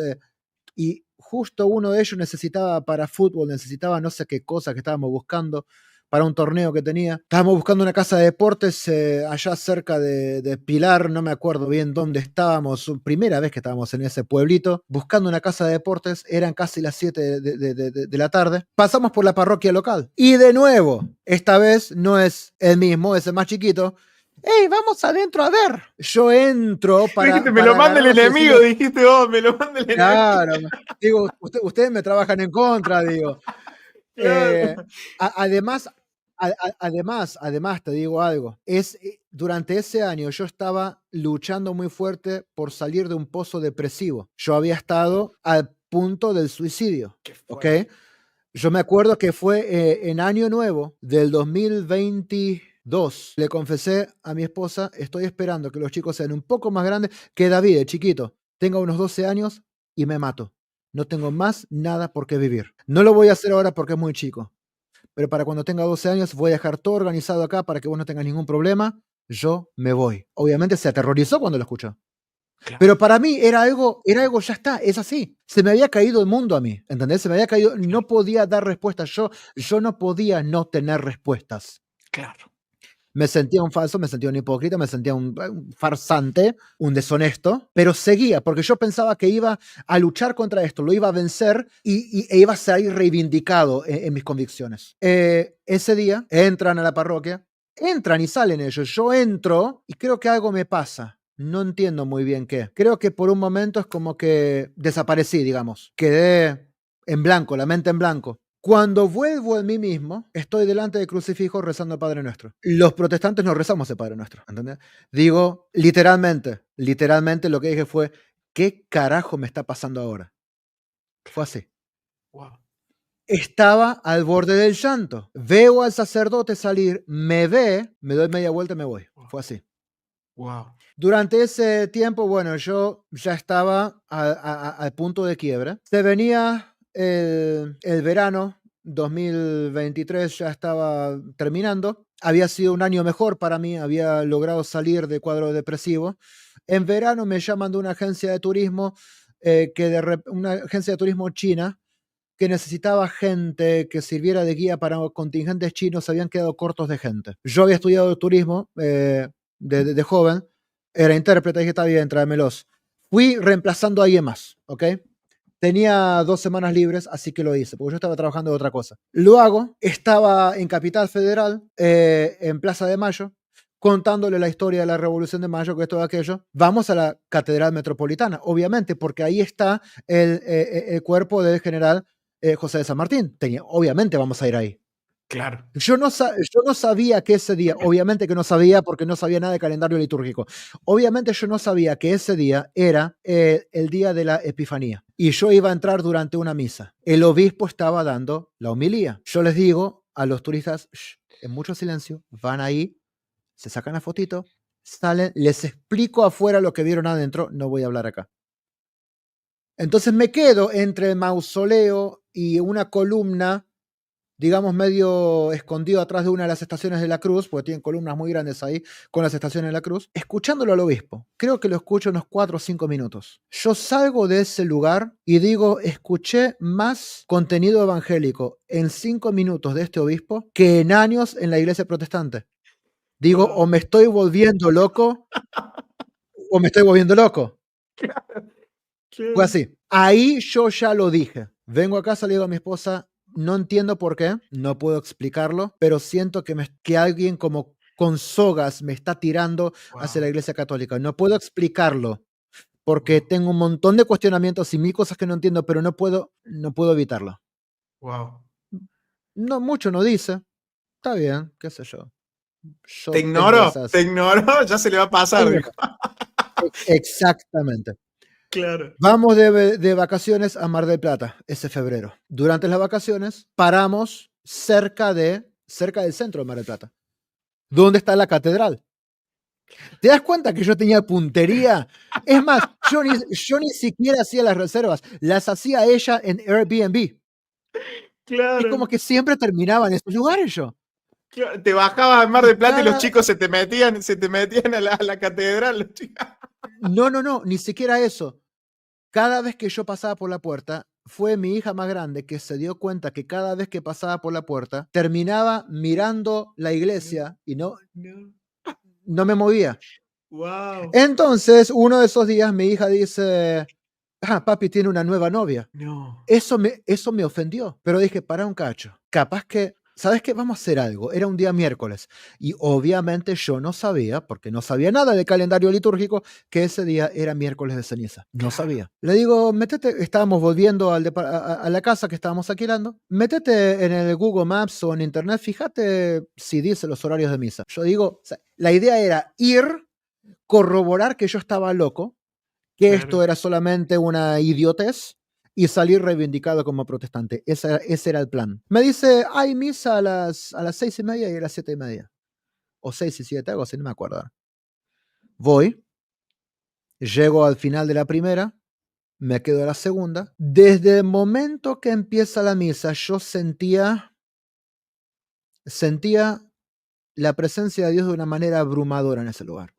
Y justo uno de ellos necesitaba para fútbol, necesitaba no sé qué cosa que estábamos buscando para un torneo que tenía. Estábamos buscando una casa de deportes allá cerca de Pilar, no me acuerdo bien dónde estábamos, primera vez que estábamos en ese pueblito, buscando una casa de deportes, eran casi las 7 de la tarde. Pasamos por la parroquia local y de nuevo, esta vez no es el mismo, es el más chiquito. ¡Ey, vamos adentro a ver! Yo entro para. Dijiste, me lo manda el enemigo, dijiste vos, me lo manda el enemigo. Claro, digo, ustedes me trabajan en contra, digo. Claro. Además, Además, te digo algo, durante ese año yo estaba luchando muy fuerte por salir de un pozo depresivo. Yo había estado al punto del suicidio, Qué ¿ok? fuerte. Yo me acuerdo que fue en Año Nuevo del 2022. Le confesé a mi esposa, estoy esperando que los chicos sean un poco más grandes, que David, el chiquito, tenga unos 12 años y me mato. No tengo más nada por qué vivir. No lo voy a hacer ahora porque es muy chico, pero para cuando tenga 12 años voy a dejar todo organizado acá para que vos no tengas ningún problema. Yo me voy. Obviamente se aterrorizó cuando lo escuchó. Claro, Pero para mí era algo, ya está, es así. Se me había caído el mundo a mí, ¿entendés? Se me había caído, no claro, podía dar respuestas. Yo no podía no tener respuestas. claro. Me sentía un falso, me sentía un hipócrita, me sentía un farsante, un deshonesto, pero seguía, porque yo pensaba que iba a luchar contra esto, lo iba a vencer e iba a salir reivindicado en mis convicciones. Ese día entran a la parroquia, entran y salen ellos. Yo entro y creo que algo me pasa. No entiendo muy bien qué. Creo que por un momento es como que desaparecí, digamos. Quedé en blanco, la mente en blanco. Cuando vuelvo en mí mismo, estoy delante del crucifijo rezando el Padre Nuestro. Los protestantes no rezamos el Padre Nuestro, ¿entendés? Digo, literalmente lo que dije fue, ¿qué carajo me está pasando ahora? Fue así. Wow, Estaba al borde del llanto. Veo al sacerdote salir, me ve, me doy media vuelta y me voy. wow, Fue así. wow. Durante ese tiempo, bueno, yo ya estaba al punto de quiebra. Se venía el verano 2023, ya estaba terminando. Había sido un año mejor para mí, había logrado salir de cuadro depresivo. En verano me llaman de una agencia de turismo, una agencia de turismo china, que necesitaba gente que sirviera de guía para contingentes chinos, se habían quedado cortos de gente. Yo había estudiado turismo de joven, era intérprete, dije, está bien, tráemelos. Fui reemplazando a alguien más, ¿ok? Tenía 2 semanas libres, así que lo hice, porque yo estaba trabajando de otra cosa. Lo hago, estaba en Capital Federal, en Plaza de Mayo, contándole la historia de la Revolución de Mayo, que es todo aquello. Vamos a la Catedral Metropolitana, obviamente, porque ahí está el cuerpo del general José de San Martín. Obviamente vamos a ir ahí. Claro. Yo no sabía que ese día, obviamente que no sabía porque no sabía nada de calendario litúrgico. Obviamente yo no sabía que ese día era el día de la Epifanía y yo iba a entrar durante una misa. El obispo estaba dando la homilía. Yo les digo a los turistas, "Shh, en mucho silencio, van ahí, se sacan la fotito, salen, les explico afuera lo que vieron adentro, no voy a hablar acá". Entonces me quedo entre el mausoleo y una columna, digamos, medio escondido atrás de una de las estaciones de la cruz, porque tienen columnas muy grandes ahí con las estaciones de la cruz, escuchándolo al obispo. Creo que lo escucho unos 4 o 5 minutos. Yo salgo de ese lugar y digo, escuché más contenido evangélico en 5 minutos de este obispo que en años en la iglesia protestante. Digo, o Wow. me estoy volviendo loco o me estoy volviendo loco. Fue Claro. así. Ahí yo ya lo dije. Vengo a casa, le digo a mi esposa, no entiendo por qué, no puedo explicarlo, pero siento que alguien como con sogas me está tirando hacia la Wow. iglesia católica. No puedo explicarlo porque Wow. tengo un montón de cuestionamientos y mil cosas que no entiendo, pero no puedo evitarlo. Wow. No, mucho no dice. Está bien, qué sé yo. Te Yo tengo ignoro, te esas. ignoro, ya se le va a pasar, dijo. Exactamente. Claro. Vamos de vacaciones a Mar del Plata ese febrero. Durante las vacaciones paramos cerca del centro de Mar del Plata, donde está la catedral. ¿Te das cuenta que yo tenía puntería? Es más, yo ni siquiera hacía las reservas, las hacía ella en Airbnb. Es como Claro. que siempre terminaba en esos lugares yo. Te bajabas al Mar Y del Plata y los chicos se te metían a la catedral. Los chicos. no, ni siquiera eso. Cada vez que yo pasaba por la puerta, fue mi hija más grande que se dio cuenta que cada vez que pasaba por la puerta, terminaba mirando la No, iglesia y no, no. no me movía. Wow. Entonces, uno de esos días, mi hija dice, papi tiene una nueva novia. No. Eso me ofendió, pero dije, para un cacho, capaz que ¿sabes qué? Vamos a hacer algo. Era un día miércoles y obviamente yo no sabía, porque no sabía nada de calendario litúrgico, que ese día era miércoles de ceniza. No Claro. sabía. Le digo, métete, estábamos volviendo a la casa que estábamos alquilando, métete en el Google Maps o en Internet, fíjate si dice los horarios de misa. Yo digo, o sea, la idea era ir, corroborar que yo estaba loco, que esto Claro. era solamente una idiotez y salir reivindicado como protestante. Ese era el plan. Me dice, hay misa a las 6:30 y a las 7:30. O 6 y 7, algo así, no me acuerdo. Voy, llego al final de la primera, me quedo a la segunda. Desde el momento que empieza la misa, yo sentía la presencia de Dios de una manera abrumadora en ese lugar.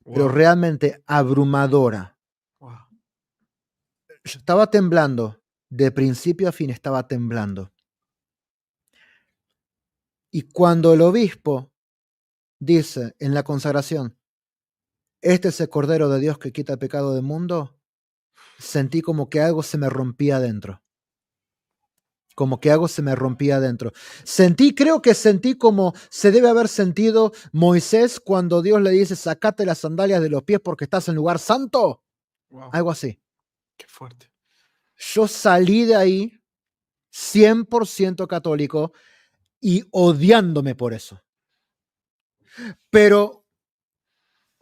Pero Wow. realmente abrumadora. Wow. Yo estaba temblando, de principio a fin estaba temblando. Y cuando el obispo dice en la consagración, este es el Cordero de Dios que quita el pecado del mundo, sentí como que algo se me rompía adentro. Como que algo se me rompía adentro. Creo que sentí como se debe haber sentido Moisés cuando Dios le dice, sacate las sandalias de los pies porque estás en lugar santo. Wow. Algo así. Qué fuerte. Yo salí de ahí 100% católico y odiándome por eso. Pero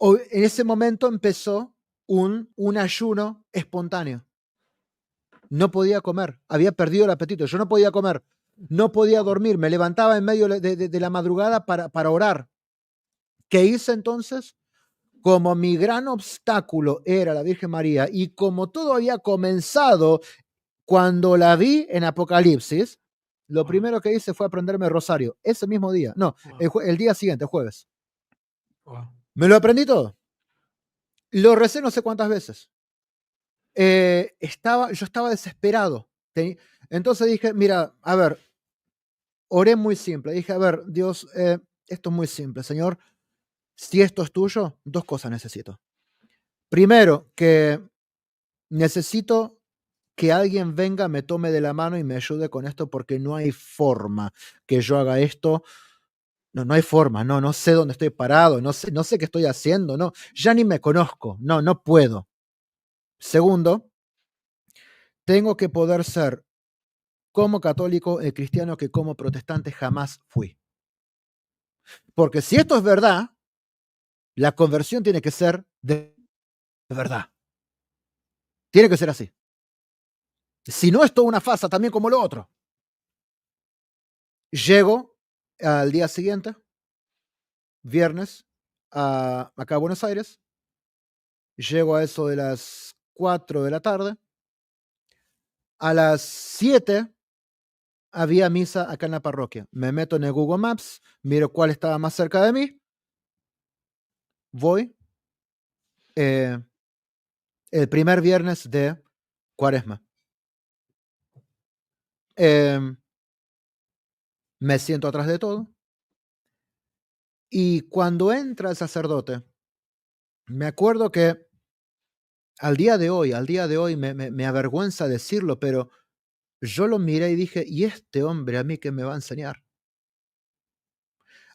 en ese momento empezó un ayuno espontáneo. No podía comer, había perdido el apetito, yo no podía comer, no podía dormir, me levantaba en medio de la madrugada para orar. ¿Qué hice entonces? Como mi gran obstáculo era la Virgen María y como todo había comenzado cuando la vi en Apocalipsis, lo Wow. primero que hice fue aprenderme el rosario ese mismo día, no, Wow. el día siguiente, jueves. Wow. Me lo aprendí todo. Lo recé no sé cuántas veces. Yo estaba desesperado. Entonces dije, mira, a ver, oré muy simple. Dije, a ver, Dios, esto es muy simple, Señor. Si esto es tuyo, dos cosas necesito. Primero, que necesito que alguien venga, me tome de la mano y me ayude con esto porque no hay forma que yo haga esto. No, no hay forma, no sé dónde estoy parado, no sé qué estoy haciendo, no, ya ni me conozco, no puedo. Segundo, tengo que poder ser como católico el cristiano que como protestante jamás fui. Porque si esto es verdad, la conversión tiene que ser de verdad. Tiene que ser así. Si no es toda una farsa también como lo otro. Llego al día siguiente, viernes, acá a Buenos Aires. Llego a eso de las 4 de la tarde. A las 7 había misa acá en la parroquia. Me meto en el Google Maps, miro cuál estaba más cerca de mí, voy, eh, el primer viernes de Cuaresma. Em, Me siento atrás de todo y cuando entra el sacerdote, me acuerdo que al día de hoy me avergüenza decirlo, pero yo lo miré y dije, ¿y este hombre a mí qué me va a enseñar?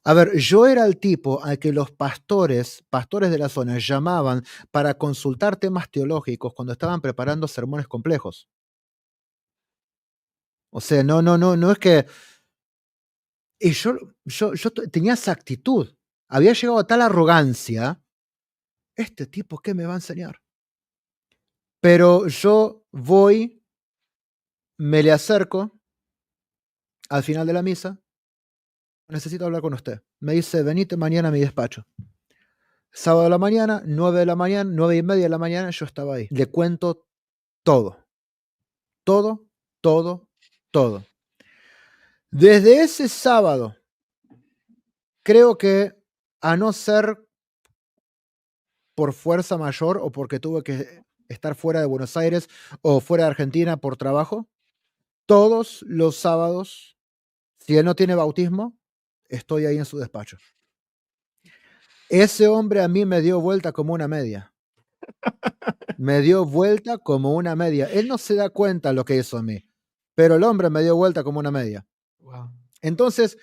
A ver, yo era el tipo al que los pastores de la zona llamaban para consultar temas teológicos cuando estaban preparando sermones complejos. O sea, no es que... Y yo tenía esa actitud. Había llegado a tal arrogancia. ¿Este tipo qué me va a enseñar? Pero yo voy, me le acerco al final de la misa. Necesito hablar con usted. Me dice, venite mañana a mi despacho. Sábado de la mañana, 9 de la mañana, 9:30 de la mañana, yo estaba ahí. Le cuento todo, todo, todo, todo. Desde ese sábado, creo que a no ser por fuerza mayor o porque tuve que estar fuera de Buenos Aires o fuera de Argentina por trabajo, todos los sábados, si él no tiene bautismo, estoy ahí en su despacho. Ese hombre a mí me dio vuelta como una media. Me dio vuelta como una media. Él no se da cuenta lo que hizo a mí, pero el hombre me dio vuelta como una media. Wow. Entonces,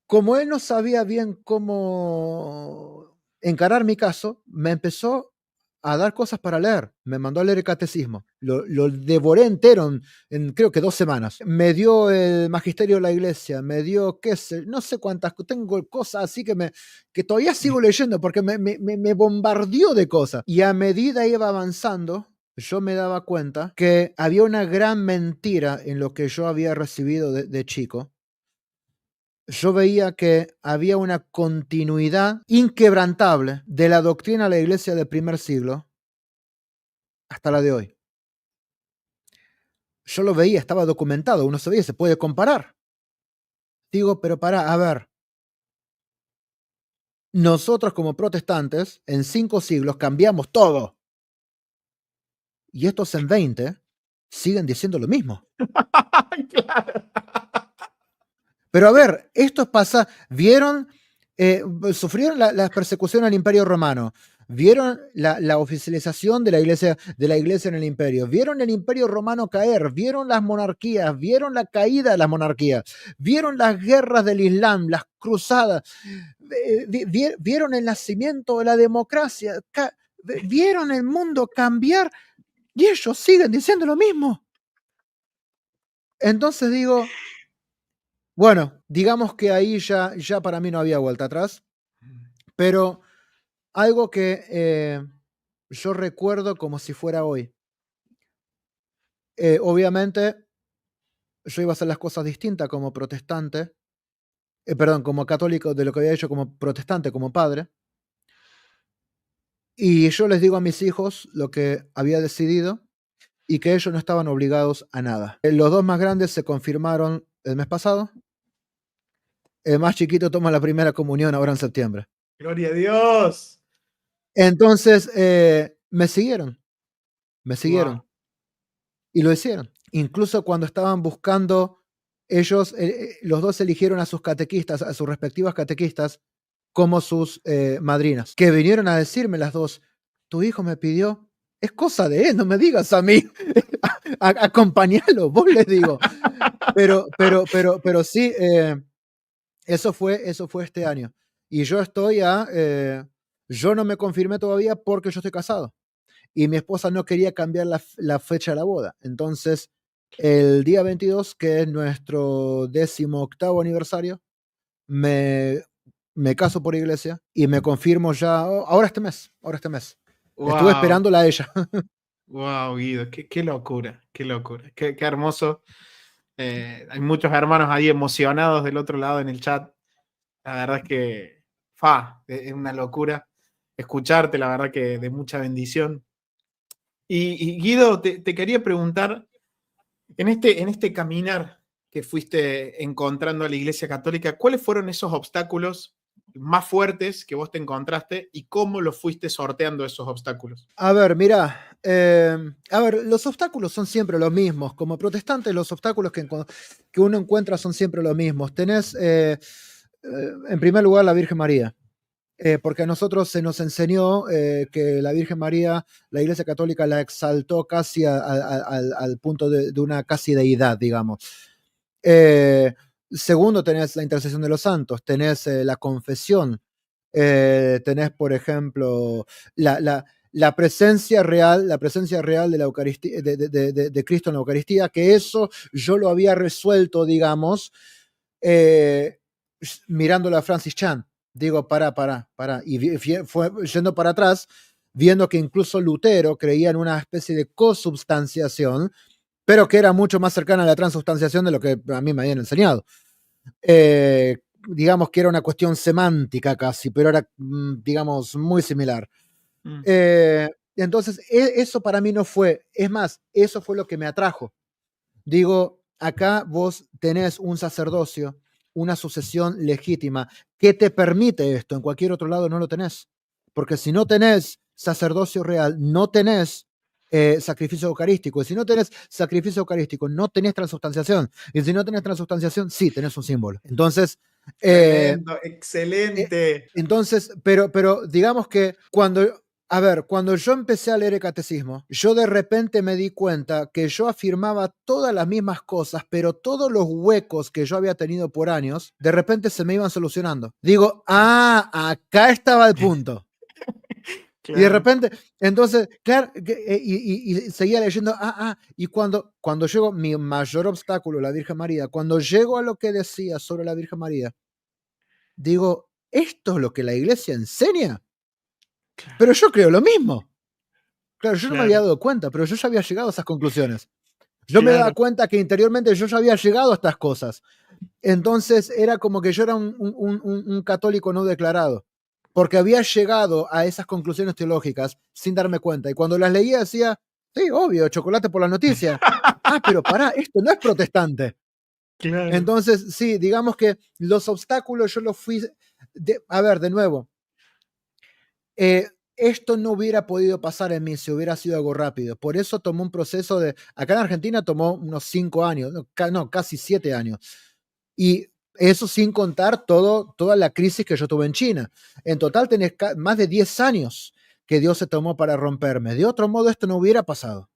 como él no sabía bien cómo encarar mi caso, me empezó a dar cosas para leer. Me mandó a leer el catecismo. Lo devoré entero en creo que 2 semanas. Me dio el magisterio de la iglesia, me dio, qué sé, no sé cuántas, tengo cosas así que todavía sigo leyendo porque me bombardeó de cosas. Y a medida iba avanzando, yo me daba cuenta que había una gran mentira en lo que yo había recibido de chico. Yo veía que había una continuidad inquebrantable de la doctrina de la iglesia del primer siglo hasta la de hoy. Yo lo veía, estaba documentado, uno se veía, se puede comparar. Digo, pero a ver, nosotros como protestantes en 5 siglos cambiamos todo y estos en 20 siguen diciendo lo mismo. Claro. Pero a ver, esto pasa, vieron, sufrieron la persecución al Imperio Romano, vieron la oficialización de la iglesia en el imperio, vieron el Imperio Romano caer, vieron las monarquías, vieron la caída de las monarquías, vieron las guerras del Islam, las cruzadas, vieron el nacimiento de la democracia, vieron el mundo cambiar y ellos siguen diciendo lo mismo. Entonces digo, bueno, digamos que ahí ya para mí no había vuelta atrás, pero algo que yo recuerdo como si fuera hoy. Obviamente, yo iba a hacer las cosas distintas como protestante, perdón, como católico de lo que había hecho como protestante, como padre. Y yo les digo a mis hijos lo que había decidido y que ellos no estaban obligados a nada. Los 2 más grandes se confirmaron el mes pasado. El más chiquito toma la primera comunión ahora en septiembre. Gloria a Dios. Entonces, me siguieron Wow. y lo hicieron. Incluso cuando estaban buscando, ellos, los 2 eligieron a sus catequistas, a sus respectivas catequistas, como sus madrinas, que vinieron a decirme las 2, tu hijo me pidió, es cosa de él, no me digas a mí, acompañalo, vos les digo. Pero sí, eso fue este año. Y yo estoy yo no me confirmé todavía porque yo estoy casado. Y mi esposa no quería cambiar la fecha de la boda. Entonces, el día 22, que es nuestro 18º aniversario, me caso por iglesia y me confirmo ya, ahora este mes. Estuve Wow. esperándola a ella. Wow, Guido, qué locura, qué locura, qué hermoso. Hay muchos hermanos ahí emocionados del otro lado en el chat. La verdad es que, es una locura escucharte, la verdad que de mucha bendición. Y Guido, te quería preguntar, en este caminar que fuiste encontrando a la Iglesia Católica, ¿cuáles fueron esos obstáculos más fuertes que vos te encontraste y cómo los fuiste sorteando esos obstáculos? A ver, mira, los obstáculos son siempre los mismos. Como protestante, los obstáculos que uno encuentra son siempre los mismos. Tenés, en primer lugar, la Virgen María. Porque a nosotros se nos enseñó que la Virgen María, la Iglesia Católica la exaltó casi al punto de una casi deidad, digamos. Segundo, tenés la intercesión de los santos, tenés la confesión, tenés, por ejemplo, la presencia real de la Eucaristía, de Cristo en la Eucaristía, que eso yo lo había resuelto, digamos, mirándolo a Francis Chan. Digo, para. Y fue yendo para atrás, viendo que incluso Lutero creía en una especie de consubstanciación, pero que era mucho más cercana a la transubstanciación de lo que a mí me habían enseñado. Digamos que era una cuestión semántica casi, pero era, digamos, muy similar. Mm. Entonces, eso para mí no fue, es más, eso fue lo que me atrajo. Digo, acá vos tenés un sacerdocio, una sucesión legítima que te permite esto, en cualquier otro lado no lo tenés. Porque si no tenés sacerdocio real, no tenés sacrificio eucarístico. Y si no tenés sacrificio eucarístico, no tenés transubstanciación. Y si no tenés transubstanciación, sí tenés un símbolo. Entonces, Tremendo, eh, excelente. entonces, pero digamos que cuando A ver, cuando yo empecé a leer el catecismo, yo de repente me di cuenta que yo afirmaba todas las mismas cosas, pero todos los huecos que yo había tenido por años, de repente se me iban solucionando. Digo, acá estaba el punto. Y de Claro. repente, entonces, claro, y seguía leyendo, y cuando llego, mi mayor obstáculo, la Virgen María, cuando llego a lo que decía sobre la Virgen María, digo, ¿esto es lo que la iglesia enseña? Claro, Pero yo creo lo mismo. Claro, yo no me había claro, dado cuenta, pero yo ya había llegado a esas conclusiones. Yo me daba claro. cuenta que interiormente yo ya había llegado a estas cosas. Entonces era como que yo era un católico no declarado, porque había llegado a esas conclusiones teológicas sin darme cuenta. Y cuando las leía decía, sí, obvio, chocolate por la noticia. Pero pará, esto no es protestante. Claro. Entonces, sí, digamos que los obstáculos yo los fui... a ver, de nuevo, esto no hubiera podido pasar en mí si hubiera sido algo rápido. Por eso tomó un proceso de... Acá en Argentina tomó unos 5 años, no, casi 7 años. Y eso sin contar toda la crisis que yo tuve en China. En total tenés más de 10 años que Dios se tomó para romperme. De otro modo esto no hubiera pasado.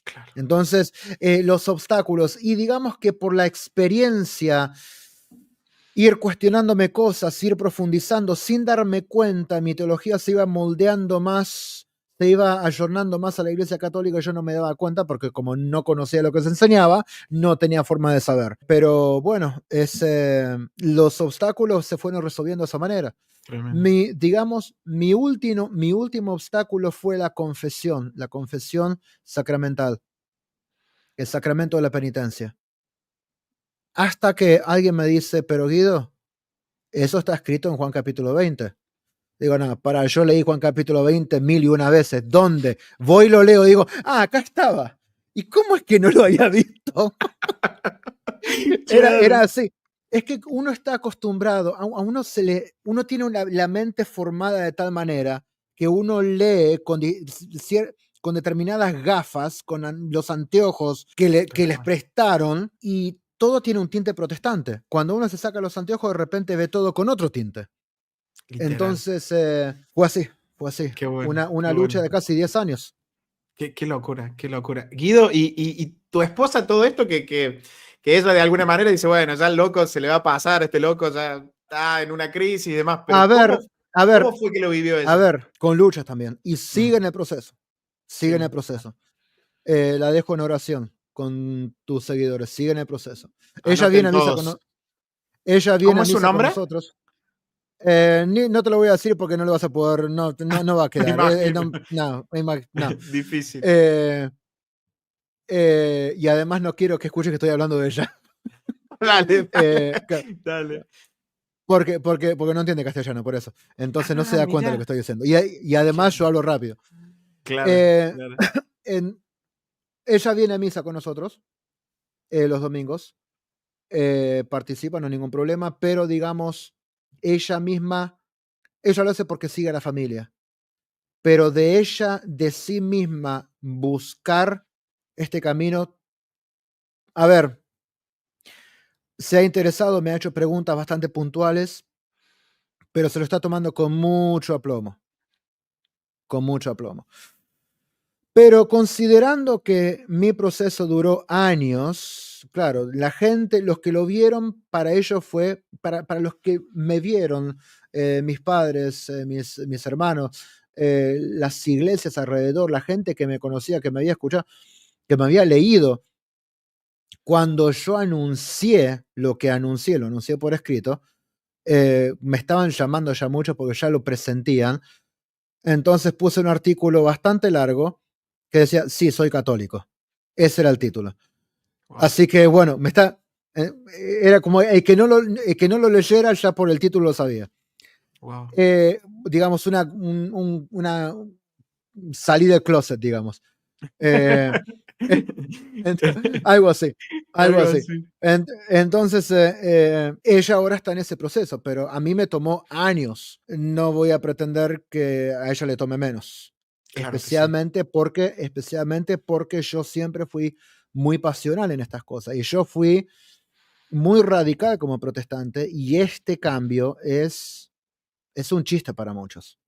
Claro. Entonces, los obstáculos, y digamos que por la experiencia, ir cuestionándome cosas, ir profundizando, sin darme cuenta, mi teología se iba moldeando más, se iba ayornando más a la Iglesia Católica y yo no me daba cuenta porque como no conocía lo que se enseñaba, no tenía forma de saber. Pero bueno, los obstáculos se fueron resolviendo de esa manera. Tremendo. Digamos, mi último obstáculo fue la confesión sacramental, el sacramento de la penitencia. Hasta que alguien me dice, pero Guido, eso está escrito en Juan capítulo 20. Digo, no, yo leí Juan capítulo 20 mil y una veces. ¿Dónde? Voy y lo leo, digo, acá estaba. ¿Y cómo es que no lo había visto? Era Claro. así. Es que uno está acostumbrado, a uno uno tiene la mente formada de tal manera que uno lee con determinadas gafas, con los anteojos que Tal les cual. prestaron y todo tiene un tinte protestante. Cuando uno se saca los anteojos, de repente ve todo con otro tinte. Literal. Entonces, fue así. Qué bueno, Una qué lucha bueno. de casi 10 años. Qué locura, qué locura. Guido, y tu esposa, todo esto que ella de alguna manera dice, bueno, ya el loco se le va a pasar, este loco ya está en una crisis y demás, A pero ver, a ver, cómo fue que lo vivió a ella? ver, con luchas también. Y sigue en Mm, el proceso. Sigue en el sí. proceso. La dejo en oración con tus seguidores. Sigue en el proceso. Ella viene Anoten a misa todos. ella viene ¿Cómo a es su misa con nombre? nosotros. No te lo voy a decir porque no lo vas a poder, no va a Me quedar. imagino. No. Difícil. Eh, y además no quiero que escuches que estoy hablando de ella. Dale, Claro, dale. porque no entiende castellano, por eso. Entonces no se da cuenta de lo que Mirá. estoy diciendo. Y además yo Claro, hablo rápido. claro, Eh, claro. en- Ella viene a misa con nosotros los domingos. Participa, no hay ningún problema, pero digamos, ella misma, ella lo hace porque sigue a la familia. Pero de sí misma, buscar este camino, a ver, se ha interesado, me ha hecho preguntas bastante puntuales, pero se lo está tomando con mucho aplomo, con mucho aplomo. Pero considerando que mi proceso duró años, claro, la gente, los que lo vieron, para ellos fue, para los que me vieron, mis padres, mis hermanos, las iglesias alrededor, la gente que me conocía, que me había escuchado, que me había leído, cuando yo anuncié lo anuncié por escrito, me estaban llamando ya mucho porque ya lo presentían. Entonces puse un artículo bastante largo que decía, sí, soy católico. Ese era el título. Wow, Así que bueno, eh, era como el que no lo leyera ya por el título lo sabía. wow. Digamos, una salida del closet, digamos. Eh, algo así, algo Algo así. así. Entonces, ella ahora está en ese proceso, pero a mí me tomó años. No voy a pretender que a ella le tome menos. Claro que sí. Especialmente porque yo siempre fui muy pasional en estas cosas y yo fui muy radical como protestante y este cambio es un chiste para muchos.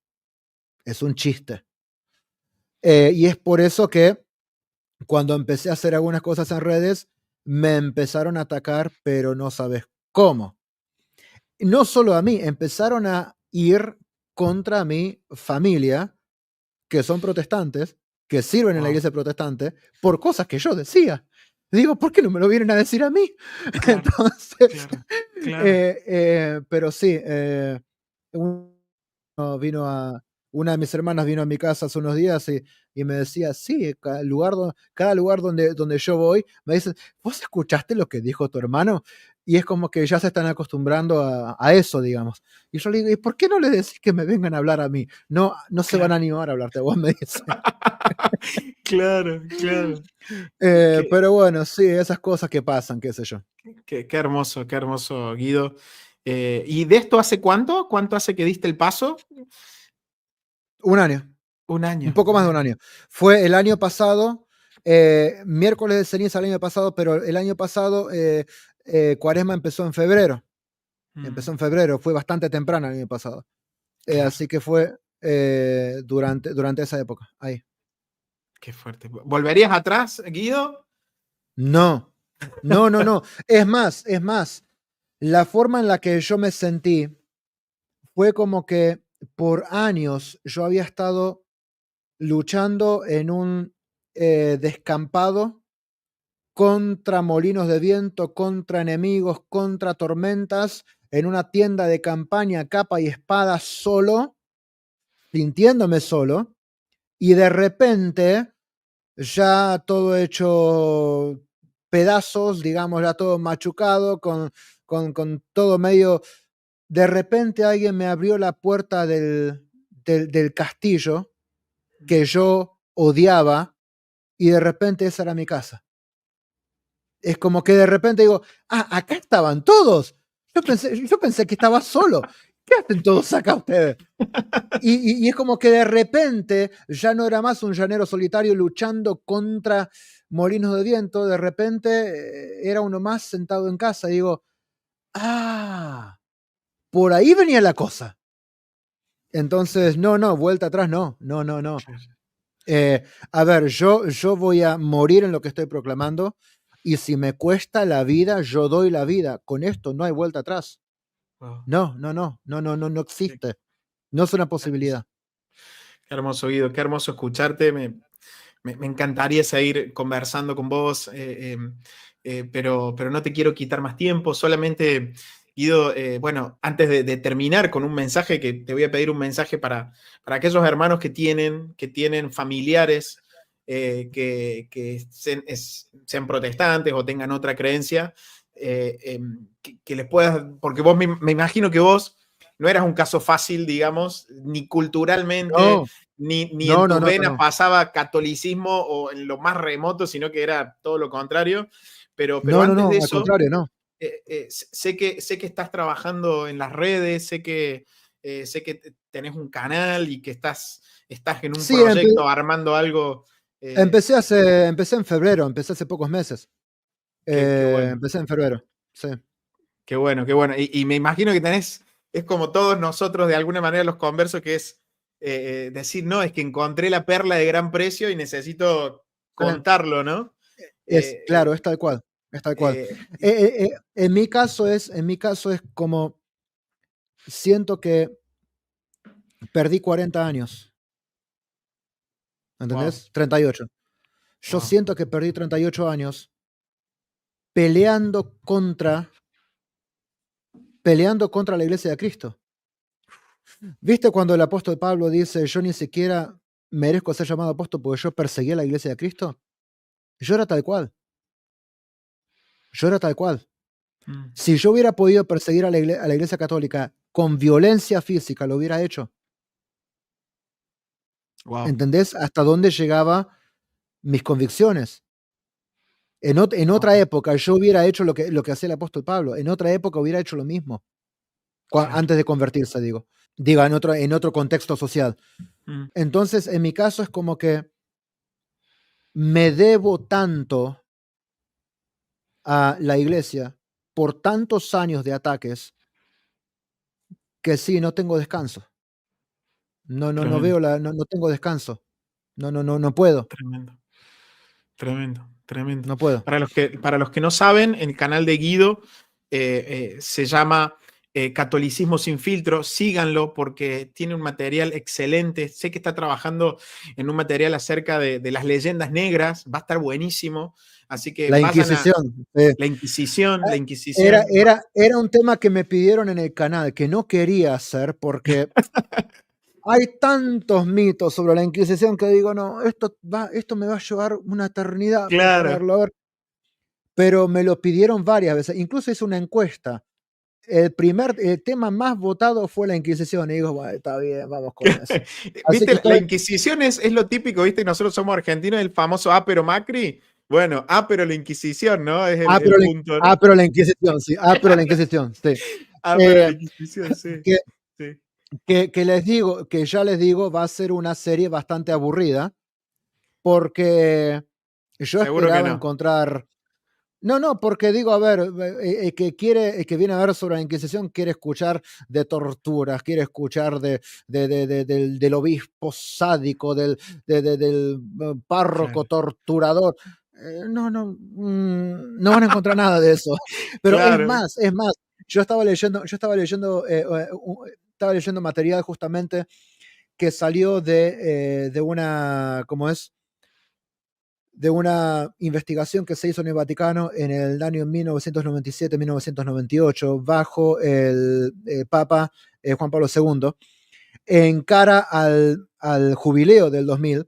Es un chiste. Y es por eso que cuando empecé a hacer algunas cosas en redes, me empezaron a atacar, pero no sabes cómo. No solo a mí, empezaron a ir contra mi familia, que son protestantes, que sirven en la Wow, iglesia protestante, por cosas que yo decía. Digo, ¿por qué no me lo vienen a decir a mí? claro, Entonces, claro, claro. pero sí, uno vino a, una de mis hermanas vino a mi casa hace unos días y me decía, sí, cada lugar donde yo voy, me dicen, ¿vos escuchaste lo que dijo tu hermano? Y es como que ya se están acostumbrando a eso, digamos. Y yo le digo, ¿y por qué no le decís que me vengan a hablar a mí? No, no se van a Claro. animar a hablarte, vos me dice. Claro, claro. Qué, Pero bueno, sí, esas cosas que pasan, qué sé yo. qué hermoso, Guido. ¿Y de esto hace cuánto? ¿Cuánto hace que diste el paso? Un año. Un Un año, poco un más de un año. año. Fue el año pasado, miércoles de ceniza el año pasado, pero el año pasado Cuaresma empezó en febrero. Empezó Mm, en febrero, fue bastante temprano el año pasado. claro, Así que fue durante esa época, ahí. qué fuerte. ¿Volverías atrás, Guido? No, no, no, no. Es más, la forma en la que yo me sentí fue como que por años yo había estado luchando en un descampado contra molinos de viento, contra enemigos, contra tormentas, en una tienda de campaña, capa y espada, solo, sintiéndome solo, y de repente, ya todo hecho pedazos, digamos, ya todo machucado, con todo medio. De repente alguien me abrió la puerta del castillo que yo odiaba, y de repente esa era mi casa. Es como que de repente digo, ah, acá estaban todos. Yo pensé que estaba solo. ¿Qué hacen todos acá ustedes? Y es como que de repente ya no era más un llanero solitario luchando contra molinos de viento, de repente era uno más sentado en casa. Y digo, ah, por ahí venía la cosa. Entonces, no, no, vuelta atrás, no, no, no, no. Claro, Eh, a ver, yo voy a morir en lo que estoy proclamando, y si me cuesta la vida, yo doy la vida. Con esto no hay vuelta atrás. wow, No, no, no, no, no, no, no qué, existe. No es una qué hermoso, posibilidad. qué hermoso, Guido, qué hermoso escucharte. Me encantaría seguir conversando con vos, pero no te quiero quitar más tiempo. Solamente, Guido, bueno, antes de terminar con un mensaje, que te voy a pedir un mensaje para aquellos hermanos que tienen familiares que sean protestantes o tengan otra creencia, que les puedas, porque vos me imagino que vos no eras un caso fácil, digamos, ni culturalmente, No, ni en no, no, tus no, no, venas no. pasaba catolicismo o en lo más remoto, sino que era todo lo contrario. Pero No, no, antes de no, al eso, contrario, no. sé que estás trabajando en las redes, sé que tenés un canal y que estás en un Sí, proyecto armando algo. eh, empecé en febrero, empecé hace pocos meses. qué bueno, Empecé en febrero, sí. qué bueno, qué bueno. Y me imagino que es como todos nosotros de alguna manera los conversos, que es decir, no, es que encontré la perla de gran precio y necesito Eh, contarlo, ¿no? Es Eh, claro, es tal cual, es tal cual. eh, En mi caso es como siento que perdí 40 años, wow, ¿entendés? 38. Yo wow. siento que perdí 38 años peleando contra la iglesia de Cristo. ¿Viste cuando el apóstol Pablo dice, yo ni siquiera merezco ser llamado apóstol porque yo perseguí a la iglesia de Cristo? Yo era tal cual, yo era tal cual. Mm, Si yo hubiera podido perseguir a la iglesia católica con violencia física, lo hubiera hecho. wow, ¿Entendés hasta dónde llegaba mis convicciones? En otra wow, época yo hubiera hecho lo que hacía el apóstol Pablo. En otra época hubiera hecho lo mismo, claro. antes de convertirse, digo. Digo, en otro contexto social. Mm, Entonces, en mi caso es como que me debo tanto a la iglesia por tantos años de ataques que sí, no tengo descanso. No, no, no tremendo, veo no, no tengo descanso. No puedo, Tremendo, tremendo, tremendo. no puedo. Para los que no saben, el canal de Guido se llama Catolicismo sin filtro. Síganlo porque tiene un material excelente. Sé que está trabajando en un material acerca de las leyendas negras. Va a estar buenísimo. Así que La vayan a Inquisición. Sí. la Era, Inquisición. era, era un tema que me pidieron en el canal, que no quería hacer porque hay tantos mitos sobre la Inquisición que digo, no, esto me va a llevar una eternidad Claro. prepararlo, a ver. Pero me lo pidieron varias veces. Incluso hice una encuesta. El tema más votado fue la Inquisición. Y digo, bueno, está bien, vamos con eso. Así que Viste, la estoy, Inquisición es lo típico, viste, nosotros somos argentinos, el famoso pero Macri. Bueno, pero la Inquisición, ¿no? Es el pero punto, ¿no? pero la Inquisición, sí. Pero la Inquisición, sí. Pero la Eh, Inquisición, sí. que, Sí. que ya les digo, va a ser una serie bastante aburrida, porque yo Seguro que esperaba no. encontrar. No, porque digo, a ver, el que viene a ver sobre la Inquisición quiere escuchar de torturas, quiere escuchar del obispo sádico, del párroco Claro, torturador. No van a encontrar nada de eso. Pero claro. es más, estaba leyendo material justamente que salió de una, ¿cómo es? De una investigación que se hizo en el Vaticano en el año 1997-1998 bajo el Papa Juan Pablo II, en cara al jubileo del 2000.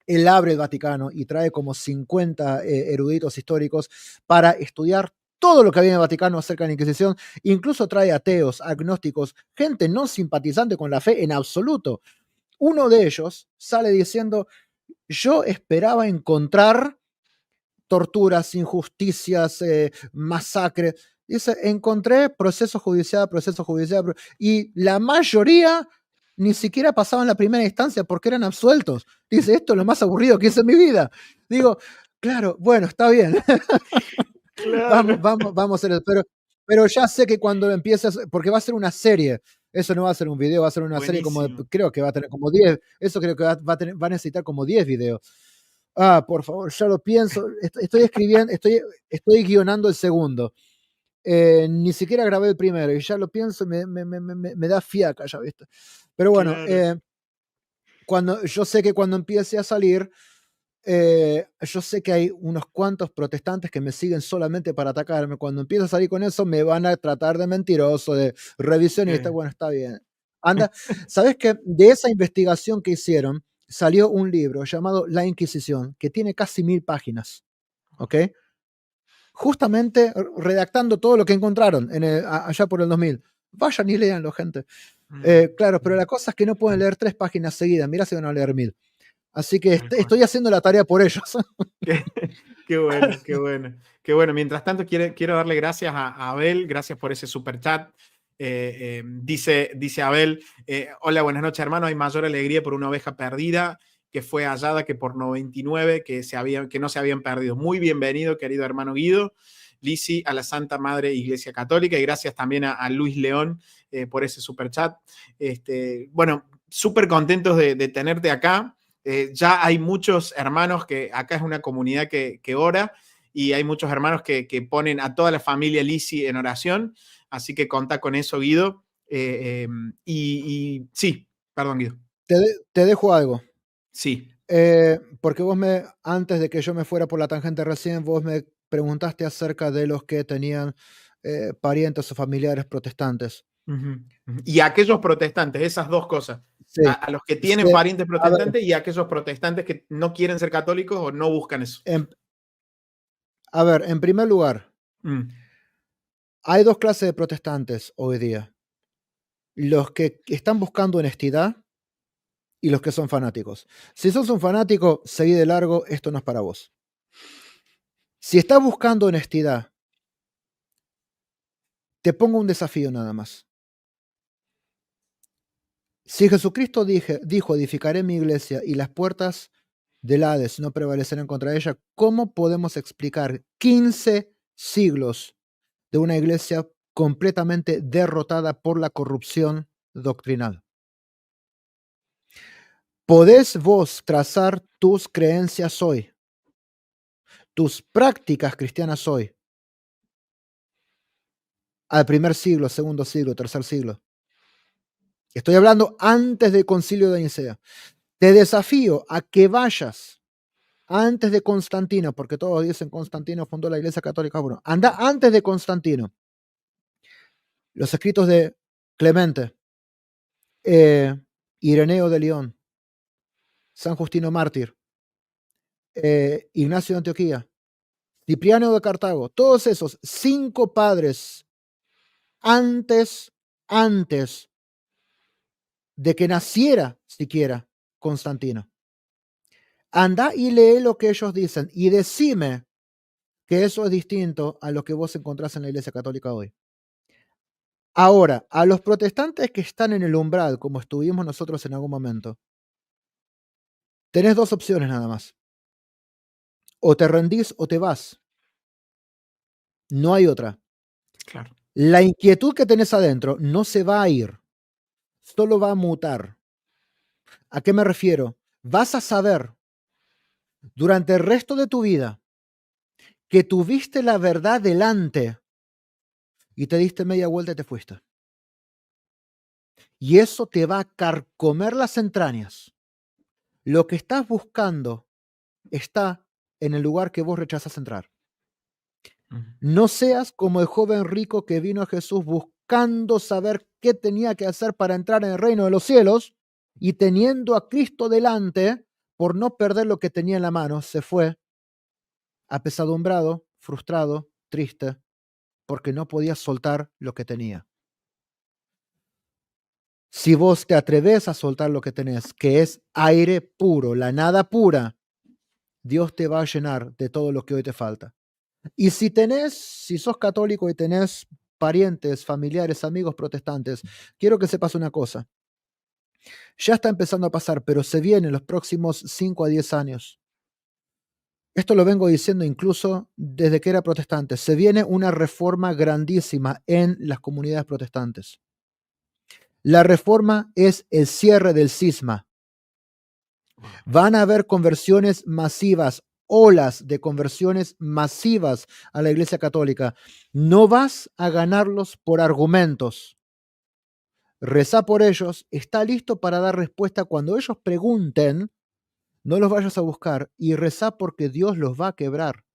Él abre el Vaticano y trae como 50 eruditos históricos para estudiar todo lo que había en el Vaticano acerca de la Inquisición. Incluso trae ateos, agnósticos, gente no simpatizante con la fe en absoluto. Uno de ellos sale diciendo, yo esperaba encontrar torturas, injusticias, masacres. Dice, encontré proceso judicial, y la mayoría ni siquiera pasaban la primera instancia porque eran absueltos. Dice, esto es lo más aburrido que hice en mi vida. Digo, claro, bueno, está bien. Claro. Vamos a hacer eso. Pero ya sé que cuando empieces, porque va a ser una serie, eso no va a ser un video, va a ser una serie como, Buenísimo. creo que va a tener como 10, eso creo que va a necesitar como 10 videos. Ah, por favor, ya lo pienso. Estoy escribiendo, estoy guionando el segundo. Ni siquiera grabé el primero y ya lo pienso y me da fiaca, ya viste. Pero bueno, Claro. yo sé que cuando empiece a salir, yo sé que hay unos cuantos protestantes que me siguen solamente para atacarme. Cuando empiezo a salir con eso, me van a tratar de mentiroso, de revisionista. Sí. Bueno, está bien. Anda, ¿sabes qué? De esa investigación que hicieron, salió un libro llamado La Inquisición, que tiene casi 1000 páginas. ¿Ok? Justamente redactando todo lo que encontraron allá por el 2000. Vayan y léanlo, gente. Claro, pero la cosa es que no pueden leer 3 páginas seguidas. Mirá si van a leer 1000. Así que Tal cual. estoy haciendo la tarea por ellos. Qué, qué bueno, qué bueno, qué bueno. Mientras tanto, quiero darle gracias a Abel, gracias por ese super chat. Dice Abel, hola, buenas noches, hermano. Hay mayor alegría por una oveja perdida que fue hallada que por 99 que no se habían perdido. Muy bienvenido, querido hermano Guido. Lisi, a la Santa Madre Iglesia Católica, y gracias también a Luis León por ese super chat. Bueno, súper contentos de tenerte acá. Ya hay muchos hermanos que acá es una comunidad que ora, y hay muchos hermanos que ponen a toda la familia Lisi en oración, así que contá con eso, Guido. Sí, perdón, Guido. Te dejo algo. Sí. Porque antes de que yo me fuera por la tangente recién, vos me preguntaste acerca de los que tenían parientes o familiares protestantes. Ujú, ujú. Y aquellos protestantes, esas dos cosas, Sí, a los que sí. tienen parientes A ver, protestantes y a aquellos protestantes que no quieren ser católicos o no buscan eso. en, en primer lugar, Mm, hay dos clases de protestantes hoy día. Los que están buscando honestidad y los que son fanáticos. Si sos un fanático, seguí de largo, esto no es para vos. Si estás buscando honestidad, te pongo un desafío nada más. Si Jesucristo dijo, edificaré mi iglesia y las puertas del Hades no prevalecerán contra ella, ¿cómo podemos explicar 15 siglos de una iglesia completamente derrotada por la corrupción doctrinal? podés vos trazar tus creencias hoy, tus prácticas cristianas hoy, al primer siglo, segundo siglo, tercer siglo. Estoy hablando antes del concilio de Nicea. Te desafío a que vayas antes de Constantino, porque todos dicen Constantino fundó la Iglesia Católica. Bueno, anda antes de Constantino. Los escritos de Clemente, Ireneo de León, San Justino Mártir, Ignacio de Antioquía, Cipriano de Cartago, todos esos 5 padres antes de que naciera siquiera Constantino. Anda y lee lo que ellos dicen y decime que eso es distinto a lo que vos encontrás en la Iglesia Católica hoy. Ahora, a los protestantes que están en el umbral, como estuvimos nosotros en algún momento, tenés 2 opciones nada más. O te rendís o te vas. No hay otra. Claro. La inquietud que tenés adentro no se va a ir, solo va a mutar. ¿A qué me refiero? Vas a saber durante el resto de tu vida que tuviste la verdad delante y te diste media vuelta y te fuiste. Y eso te va a carcomer las entrañas. Lo que estás buscando está en el lugar que vos rechazas entrar. Ujú. No seas como el joven rico que vino a Jesús buscando saber qué tenía que hacer para entrar en el reino de los cielos y teniendo a Cristo delante, por no perder lo que tenía en la mano, se fue apesadumbrado, frustrado, triste, porque no podía soltar lo que tenía. Si vos te atreves a soltar lo que tenés, que es aire puro, la nada pura, Dios te va a llenar de todo lo que hoy te falta. Y si sos católico y tenés parientes, familiares, amigos protestantes, quiero que sepas una cosa. Ya está empezando a pasar, pero se viene en los próximos 5 a 10 años. Esto lo vengo diciendo incluso desde que era protestante. Se viene una reforma grandísima en las comunidades protestantes. La reforma es el cierre del cisma. Van a haber conversiones masivas, olas de conversiones masivas a la Iglesia Católica. No vas a ganarlos por argumentos. Rezá por ellos, está listo para dar respuesta cuando ellos pregunten, no los vayas a buscar y rezá porque Dios los va a quebrar.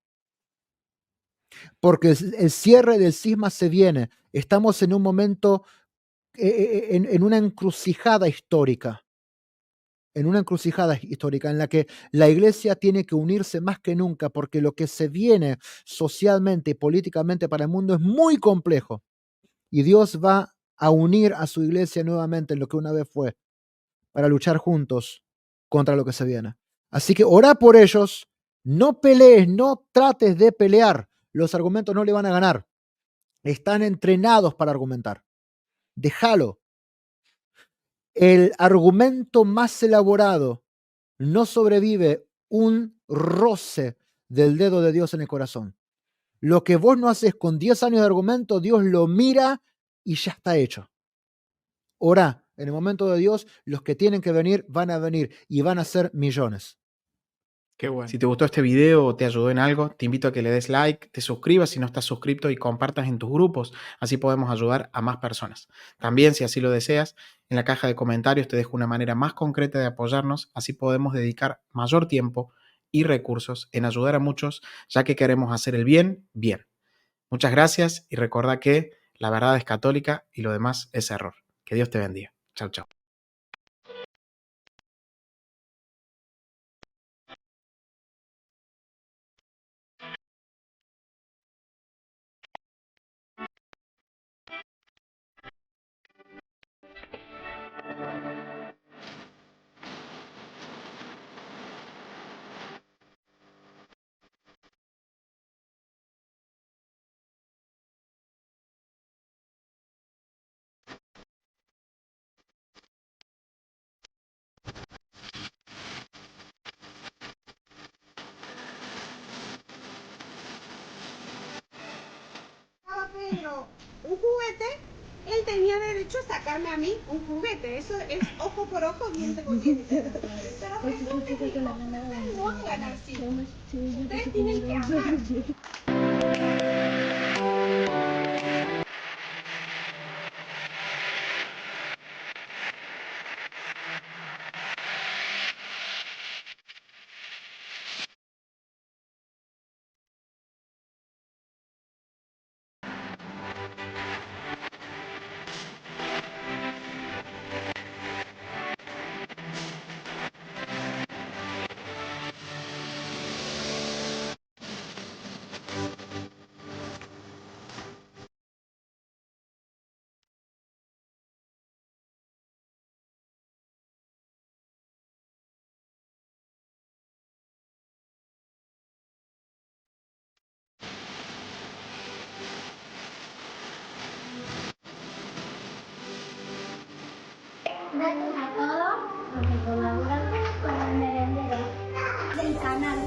Porque el cierre del cisma se viene. Estamos en un momento, en una encrucijada histórica. En una encrucijada histórica en la que la iglesia tiene que unirse más que nunca porque lo que se viene socialmente y políticamente para el mundo es muy complejo. Y Dios va a unir a su iglesia nuevamente en lo que una vez fue, para luchar juntos contra lo que se viene. Así que orá por ellos, no pelees, no trates de pelear. Los argumentos no le van a ganar. Están entrenados para argumentar. Déjalo. El argumento más elaborado no sobrevive un roce del dedo de Dios en el corazón. Lo que vos no haces con 10 años de argumento, Dios lo mira y ya está hecho. Orá, en el momento de Dios, los que tienen que venir van a venir y van a ser millones. Qué bueno. Si te gustó este video o te ayudó en algo, te invito a que le des like, te suscribas si no estás suscrito y compartas en tus grupos. Así podemos ayudar a más personas. También, si así lo deseas, en la caja de comentarios te dejo una manera más concreta de apoyarnos. Así podemos dedicar mayor tiempo y recursos en ayudar a muchos, ya que queremos hacer el bien, bien. Muchas gracias y recuerda que la verdad es católica y lo demás es error. Que Dios te bendiga. Chao, chao. Pero, ¿un juguete? Él tenía derecho a sacarme a mí un juguete. Eso es ojo por ojo, diente por diente. Pero Jesús te dijo, ustedes no hagan así. Ustedes tienen que amar. Gracias a todos por colaborar con el merendero del canal.